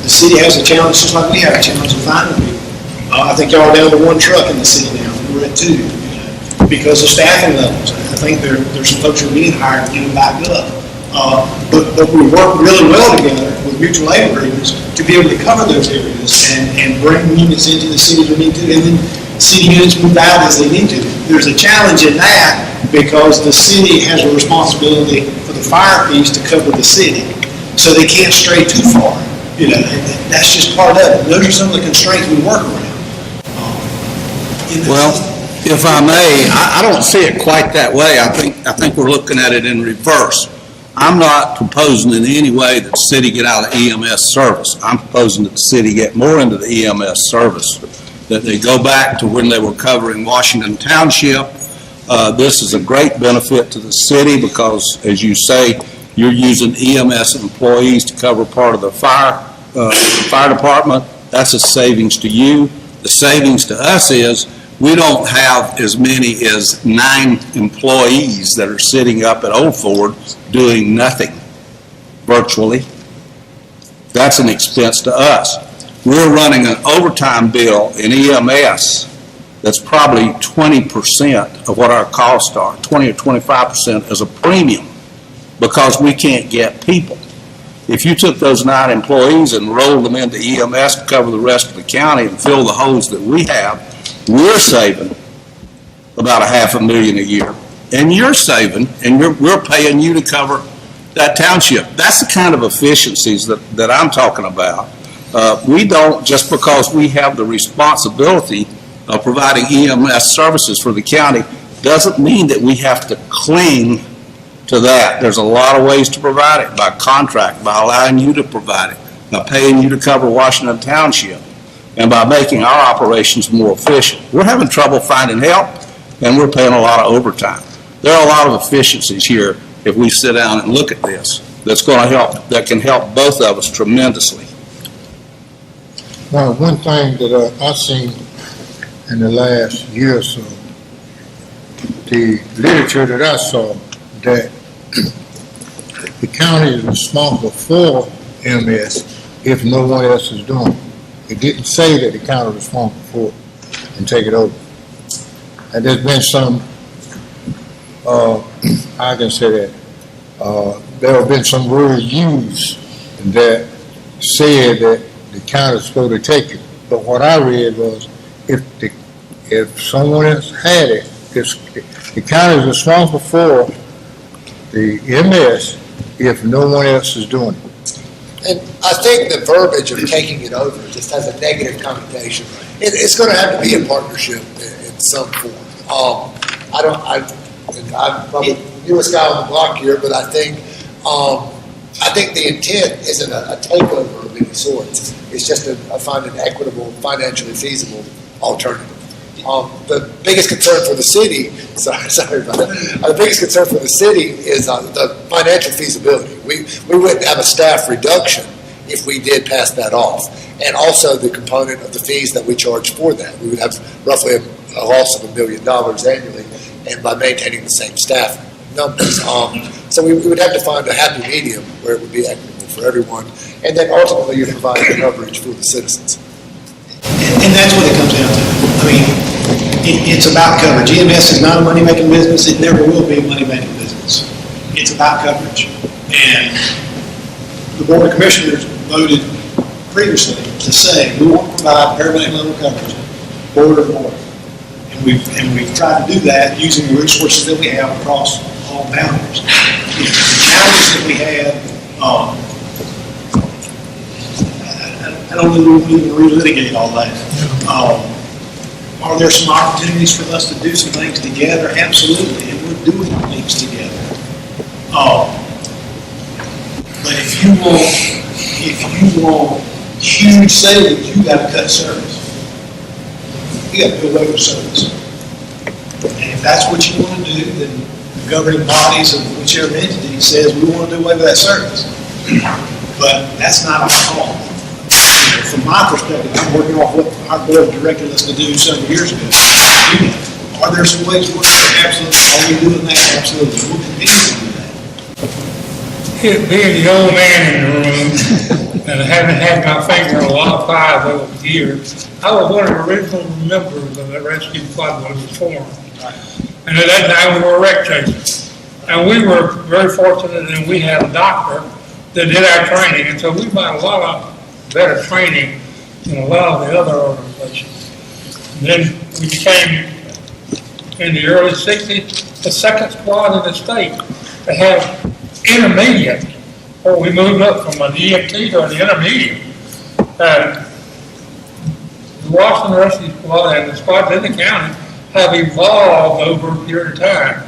The city has a challenge, just like we have a challenge of finding people. I think y'all are down to 1 truck in the city now. We're at 2, because of staffing levels. I think there's some folks who are being hired to get them back up. But we work really well together with mutual aid agreements to be able to cover those areas and bring units into the city that need to, and then city units move out as they need to. There's a challenge in that because the city has a responsibility for the fire piece to cover the city, so they can't stray too far. You know, and that's just part of it. Those are some of the constraints we work around. Well, if I may, I don't see it quite that way. I think we're looking at it in reverse. I'm not proposing in any way that the city get out of EMS service. I'm proposing that the city get more into the EMS service, that they go back to when they were covering Washington Township. This is a great benefit to the city because, as you say, you're using EMS employees to cover part of the fire department. That's a savings to you. The savings to us is we don't have as many as 9 employees that are sitting up at Old Ford doing nothing virtually. That's an expense to us. We're running an overtime bill in EMS that's probably 20% of what our costs are. 20 or 25% as a premium because we can't get people. If you took those 9 employees and rolled them into EMS to cover the rest of the county and fill the holes that we have, we're saving about $500,000 a year. And you're saving, and we're paying you to cover that township. That's the kind of efficiencies that I'm talking about. We don't, just because we have the responsibility of providing EMS services for the county, doesn't mean that we have to cling to that. There's a lot of ways to provide it, by contract, by allowing you to provide it, by paying you to cover Washington Township, and by making our operations more efficient. We're having trouble finding help, and we're paying a lot of overtime. There are a lot of efficiencies here if we sit down and look at this that's going to help, that can help both of us tremendously. Now, one thing that I've seen in the last year or so, the literature that I saw, that the county is responsible for EMS if no one else is doing it. It didn't say that the county was responsible for it and take it over. And there's been some, I can say that, there have been some words used that said that the county is supposed to take it. But what I read was, if someone else had it, the county is responsible for the EMS if no one else is doing it. And I think the verbiage of taking it over just has a negative connotation. It's going to have to be a partnership in some form. I'm probably the newest guy on the block here, but I think the intent isn't a takeover of any sorts. It's just find an equitable, financially feasible alternative. The biggest concern for the city, sorry about that. The biggest concern for the city is the financial feasibility. We wouldn't have a staff reduction if we did pass that off, and also the component of the fees that we charge for that. We would have roughly a loss of $1 million annually, and by maintaining the same staff numbers. So we would have to find a happy medium where it would be equitable for everyone, and then ultimately you provide coverage for the citizens. And that's what it comes down to. I mean, it's about coverage. EMS is not a money-making business. It never will be a money-making business. It's about coverage. And the Board of Commissioners voted previously to say, we want to provide paramedic level coverage, border to border. And we've tried to do that using the resources that we have across all boundaries. The challenge that we had, I don't know if we even relitigate all that. Are there some opportunities for us to do some things together? Absolutely, and we're doing things together. But if you want huge savings, you got to cut service. You got to do away with service. And if that's what you want to do, then the governing bodies of whichever entity says we want to do away with that service. But that's not our call. From my perspective, I'm working off what our board directed us to do several years ago. Are there some ways to work? Absolutely. Are we doing that? Absolutely. We'll continue to do that. Being the old man in the room and having had my finger on a lot of pies over the years, I was one of the original members of the rescue squad when it was formed. And at that time, we were wreck chasers. And we were very fortunate that we had a doctor that did our training. And so we got a lot of better training than a lot of the other organizations. And then we became, in the early 60s, the second squad in the state to have intermediate, or we moved up from an EMT to an intermediate. The Washington Rescue Squad and the squads in the county have evolved over a period of time.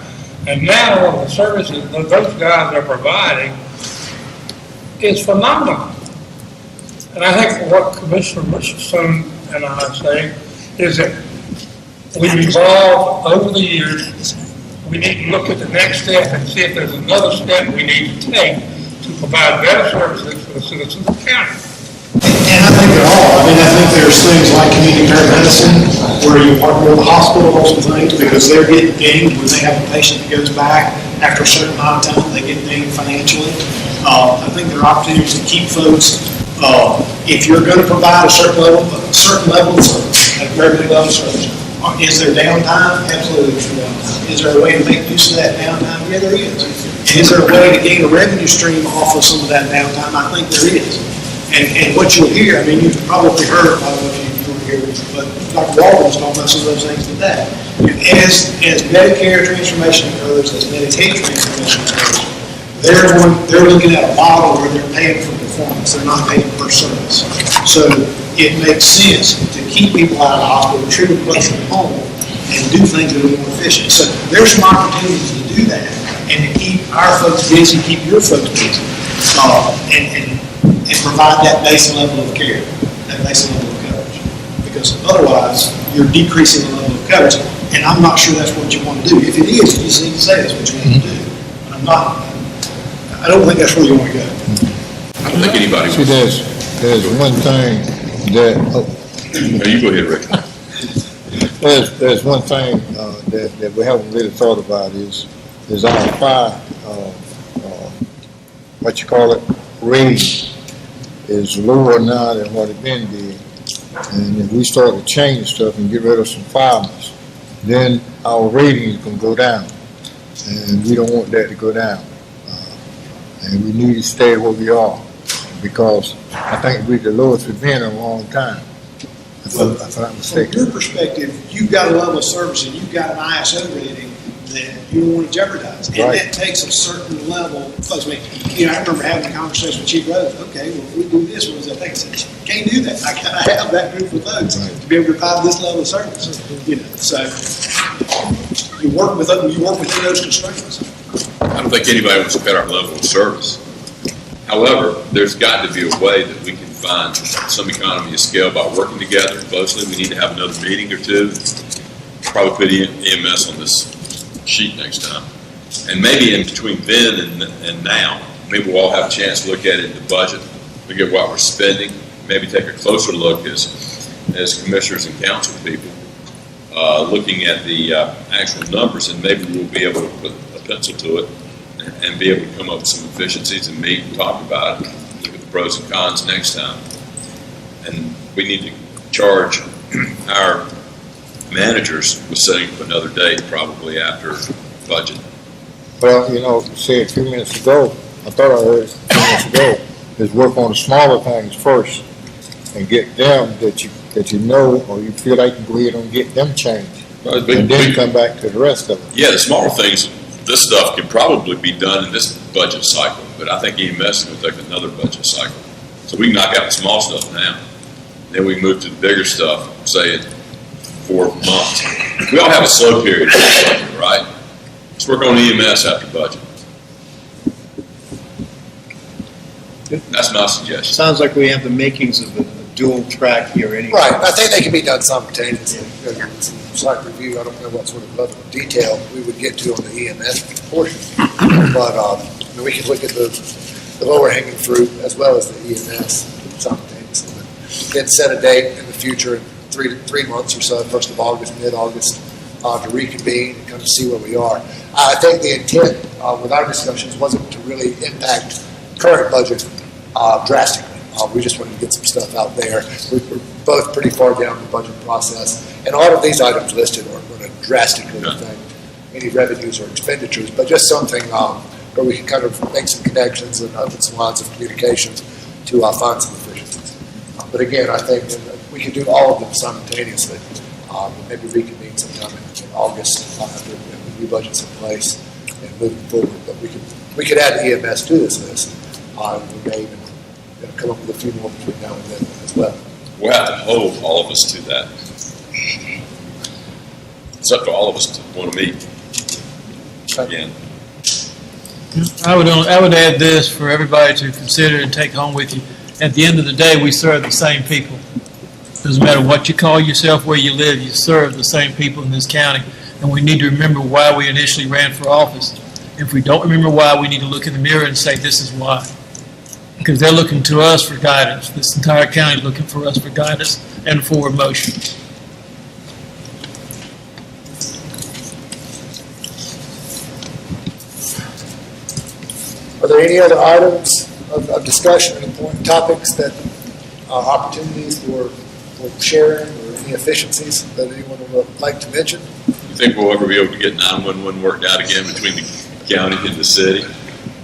And now the services that those guys are providing is phenomenal. And I think what Commissioner Richardson and I say is that we've evolved over the years. We need to look at the next step and see if there's another step we need to take to provide better services for the citizens of the county. And I think they're all. I think there's things like community paramedicine where you partner with the hospital on some things because they're getting dinged when they have a patient that goes back after a certain amount of time, they get dinged financially. I think there are opportunities to keep folks. If you're going to provide a certain level of service, a very good level of service, is there downtime? Absolutely there's downtime. Is there a way to make use of that downtime? Yeah, there is. Is there a way to gain a revenue stream off of some of that downtime? I think there is. And what you'll hear, you've probably heard, I don't know if you hear this, but Dr. Walden's talking about some of those things today. As Medicare transformation occurs, as Medicaid transformation occurs, they're looking at a model where they're paying for performance, they're not paying per service. So it makes sense to keep people out of the hospital, treat them close to home, and do things that are more efficient. So there's some opportunities to do that, and to keep our folks busy, keep your folks busy, and provide that base level of care, that base level of coverage. Because otherwise, you're decreasing the level of coverage, and I'm not sure that's what you want to do. If it is, you just need to say that's what you want to do. I don't think that's where you want to go. I don't think anybody See, wants. there's one thing that, No, you go ahead, Rick. there's one thing that we haven't really thought about is our fire, what you call it, rating is lower now than what it been did. And if we start to change stuff and get rid of some firemen, then our ratings can go down. And we don't want that to go down. And we need to stay where we are, because I think we're the lowest we've been in a long time, if I'm not From mistaken. your perspective, you've got a level of service and you've got an ISO rating that you don't want to jeopardize. And Right. that takes a certain level of folks. I remember having a conversation with Chief Rose. Okay, well, if we do this, what does that take? I said, can't do that. I gotta have that group of folks to be able to provide this level of service. So you work within those constraints. I don't think anybody wants to cut our level of service. However, there's got to be a way that we can find some economy of scale by working together closely. We need to have another meeting or two. Probably put EMS on this sheet next time. And maybe in between then and now, maybe we'll all have a chance to look at it in the budget, look at what we're spending, maybe take a closer look as commissioners and council people, looking at the actual numbers, and maybe we'll be able to put a pencil to it and be able to come up with some efficiencies and meet and talk about it, look at the pros and cons next time. And we need to charge our managers was setting up another date probably after budget. Well, you know, you said a few minutes ago, I thought I heard a few minutes ago, is work on the smaller things first and get them that you know, or you feel like you can go ahead and get them changed. And then come back to the rest of it. Yeah, the smaller things, this stuff can probably be done in this budget cycle, but I think EMS is going to take another budget cycle. So we can knock out the small stuff now. Then we can move to the bigger stuff, say in 4 months. We all have a slow period, right? Let's work on EMS after budget. That's my suggestion. Sounds like we have the makings of a dual track here anyway. Right, I think they can be done simultaneously. Some slight review, I don't know what sort of level of detail we would get to on the EMS portion. But, I mean, we can look at the lower hanging fruit as well as the EMS simultaneously. Then set a date in the future, in 3 months or so, 1st of August, mid-August, to reconvene and kind of see where we are. I think the intent with our discussions wasn't to really impact current budget drastically. We just wanted to get some stuff out there. We're both pretty far down the budget process, and a lot of these items listed aren't going to drastically affect any revenues or expenditures, but just something where we can kind of make some connections and open some lines of communications to find some efficiencies. But again, I think we can do all of them simultaneously. Maybe reconvene sometime in August after the new budget's in place and moving forward. But we could add EMS to this list. We may even come up with a few more between now and then as well. We'll have to hold all of us to that. It's up to all of us to want to meet again. I would add this for everybody to consider and take home with you. At the end of the day, we serve the same people. Doesn't matter what you call yourself, where you live, you serve the same people in this county. And we need to remember why we initially ran for office. If we don't remember why, we need to look in the mirror and say, this is why. Because they're looking to us for guidance. This entire county is looking for us for guidance and forward motion. Are there any other items of discussion, important topics that opportunities for sharing or any efficiencies that anyone would like to mention? You think we'll ever be able to get 911 worked out again between the county and the city?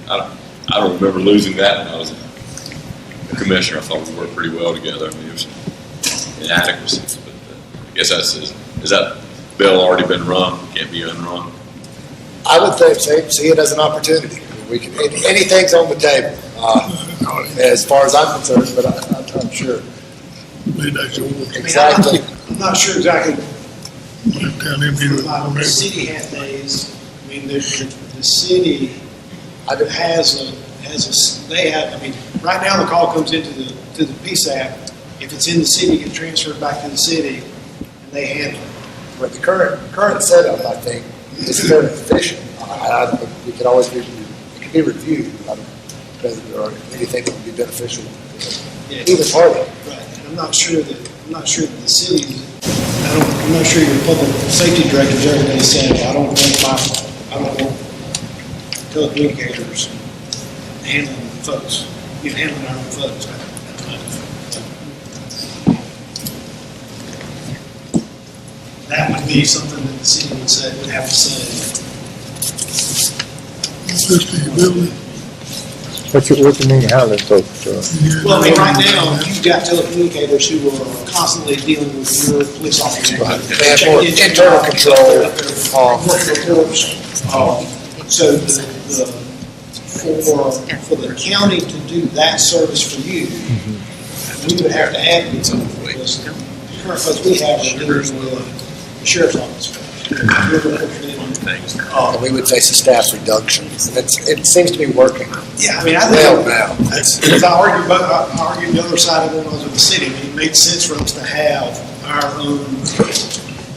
I don't remember losing that when I was a commissioner. I thought we worked pretty well together. I mean, there was inadequacies, but I guess is that bill already been rung? Can't be unrung? I would see it as an opportunity. I mean, we can, anything's on the table, as far as I'm concerned, but I'm sure. Exactly. I'm not sure exactly. Down The city had days, I mean, the city right now the call comes into the PSAP. If it's in the city, it gets transferred back to the city and they handle it. But the current setup, I think, is fairly efficient. We could always it can be reviewed. I don't know if there are anything that would be beneficial to either party. Right, and I'm not sure that the city, I'm not sure your public safety director's ever going to say, well, I don't want telecommunicators handling folks, handling our own folks. That would be something that the city would have to say. What you mean handling folks? Well, I mean, right now, you've got telecommunicators who are constantly dealing with your police officers. They have more internal control. So for the county to do that service for you, we would have to add to some of this. The current folks we have are dealing with the sheriff's office. And we would face a staff reduction. It seems to be working. Yeah, I mean, I think, well now. Because I argued the other side of it when I was with the city. I mean, it made sense for us to have our own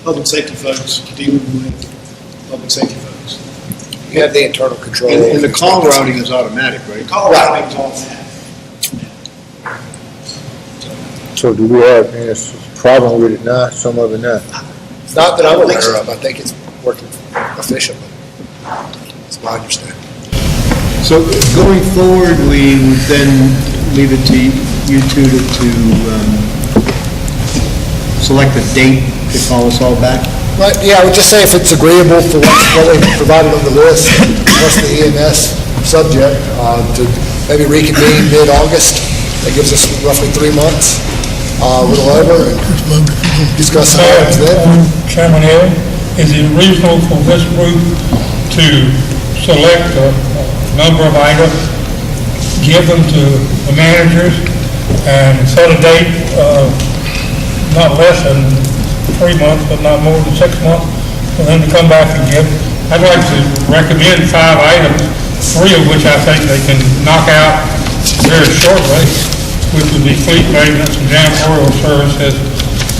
public safety folks dealing with public safety folks. You have the internal control. And the call routing is automatic, right? Call routing is all that. So do we have any problem with it now, some of it now? Not that I'm aware of. I think it's working efficiently. That's my understanding. So going forward, we would then leave it to you two to select a date could call us all back? Right, yeah, I would just say if it's agreeable for what we provided on the list, plus the EMS subject, to maybe reconvene mid-August. That gives us roughly 3 months, a little over, and discuss some items then. Chairman Elliott, is it reasonable for this group to select a number of items, give them to the managers, and set a date, not less than 3 months, but not more than 6 months, for them to come back and give? I'd like to recommend 5 items, 3 of which I think they can knock out very shortly, which would be fleet maintenance and janitorial services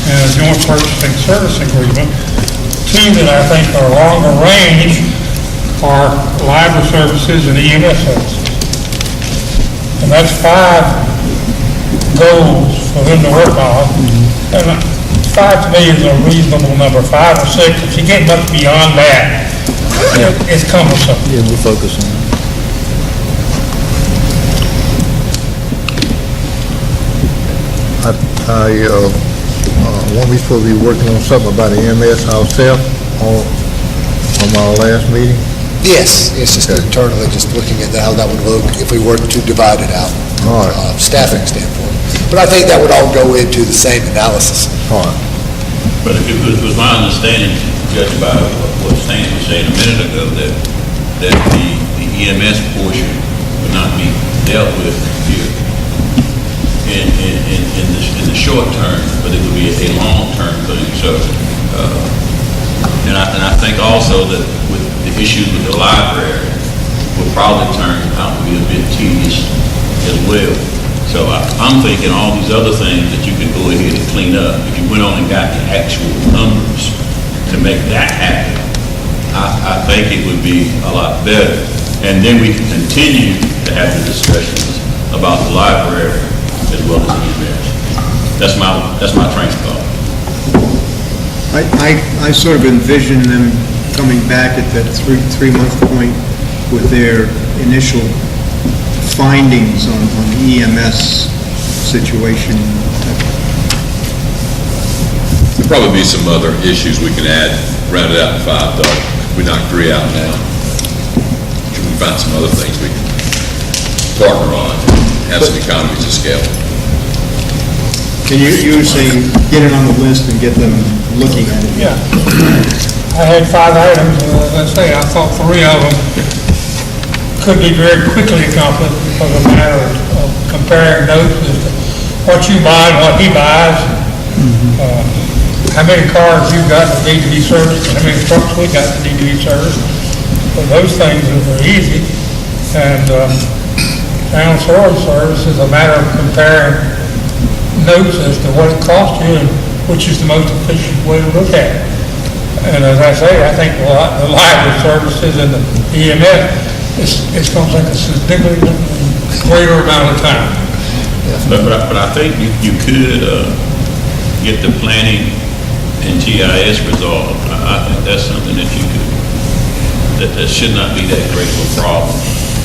and a joint purchasing service agreement. 2 that I think are longer range are library services and EMS services. And that's 5 goals for them to work on. And 5 to me is a reasonable number, 5 or 6. If you get much beyond that, it's cumbersome. Yeah, we'll focus on that. Weren't we supposed to be working on something about the EMS ourselves on our last meeting? Yes, it's just internally, just looking at how that would look if we were to divide it out, All right. staffing standpoint. But I think that would all go into the same analysis. All right. But it was my understanding, judged by what Stan was saying a minute ago, that the EMS portion would not be dealt with here in the short term, but it would be a long-term thing. So, and I think also that with the issues with the library will probably turn out to be a bit tedious as well. So I'm thinking all these other things that you could go ahead and clean up, if you went on and got the actual numbers to make that happen, I think it would be a lot better. And then we can continue to have the discussions about the library as well as the EMS. That's my train of thought. I sort of envision them coming back at that three-month point with their initial findings on the EMS situation. There'll probably be some other issues we can add, round it out to 5, though. We knocked 3 out now. We can find some other things we can partner on, have some economies of scale. And you were saying, get it on the list and get them looking at it. Yeah. I had 5 items, and as I say, I thought 3 of them could be very quickly accomplished because of a matter of comparing notes as to what you buy and what he buys, how many cars you've got that need to be serviced, and how many trucks we got that need to be serviced. So those things are very easy. And town storage service is a matter of comparing notes as to what it costs you and which is the most efficient way to look at it. And as I say, I think the library services and the EMS, it's going to take a significantly greater amount of time. But I think you could get the planning and GIS resolved. I think that's something that you could, that should not be that great of a problem,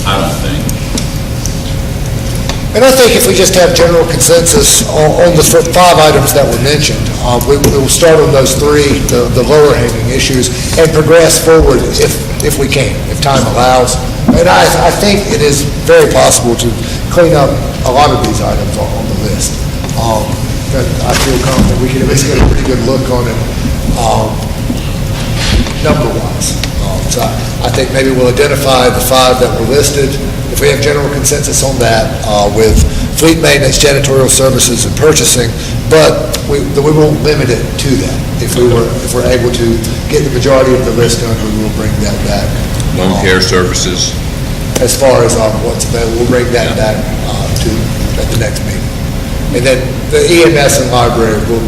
I don't think. And I think if we just have general consensus on the 5 items that were mentioned, we will start on those 3, the lower hanging issues, and progress forward if we can, if time allows. And I think it is very possible to clean up a lot of these items on the list. But I feel confident we can at least get a pretty good look on it, number-wise. So I think maybe we'll identify the 5 that were listed, if we have general consensus on that, with fleet maintenance, janitorial services, and purchasing, but we won't limit it to that. If we're able to get the majority of the list done, we will bring that back. Home care services. As far as what's available, we'll bring that back at the next meeting. And then the EMS and library will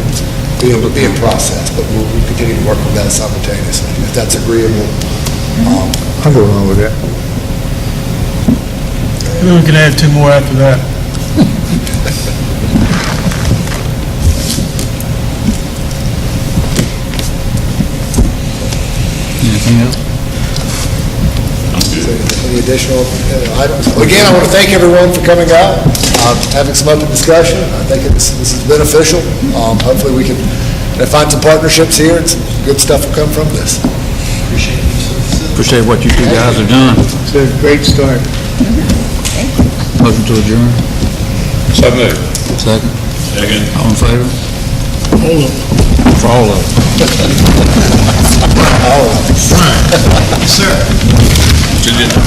be able to be in process, but we'll continue to work on that simultaneously, if that's agreeable. I'll go along with that. Maybe we can add 2 more after that. Anything else? Any additional items? Again, I want to thank everyone for coming out, having some open discussion. I think this is beneficial. Hopefully we can and find some partnerships here, and some good stuff will come from this. Appreciate what you two guys have done. It's a great start. Motion to adjourn. So moved. Second. Second. All in favor? For all of them. Sir. Should you-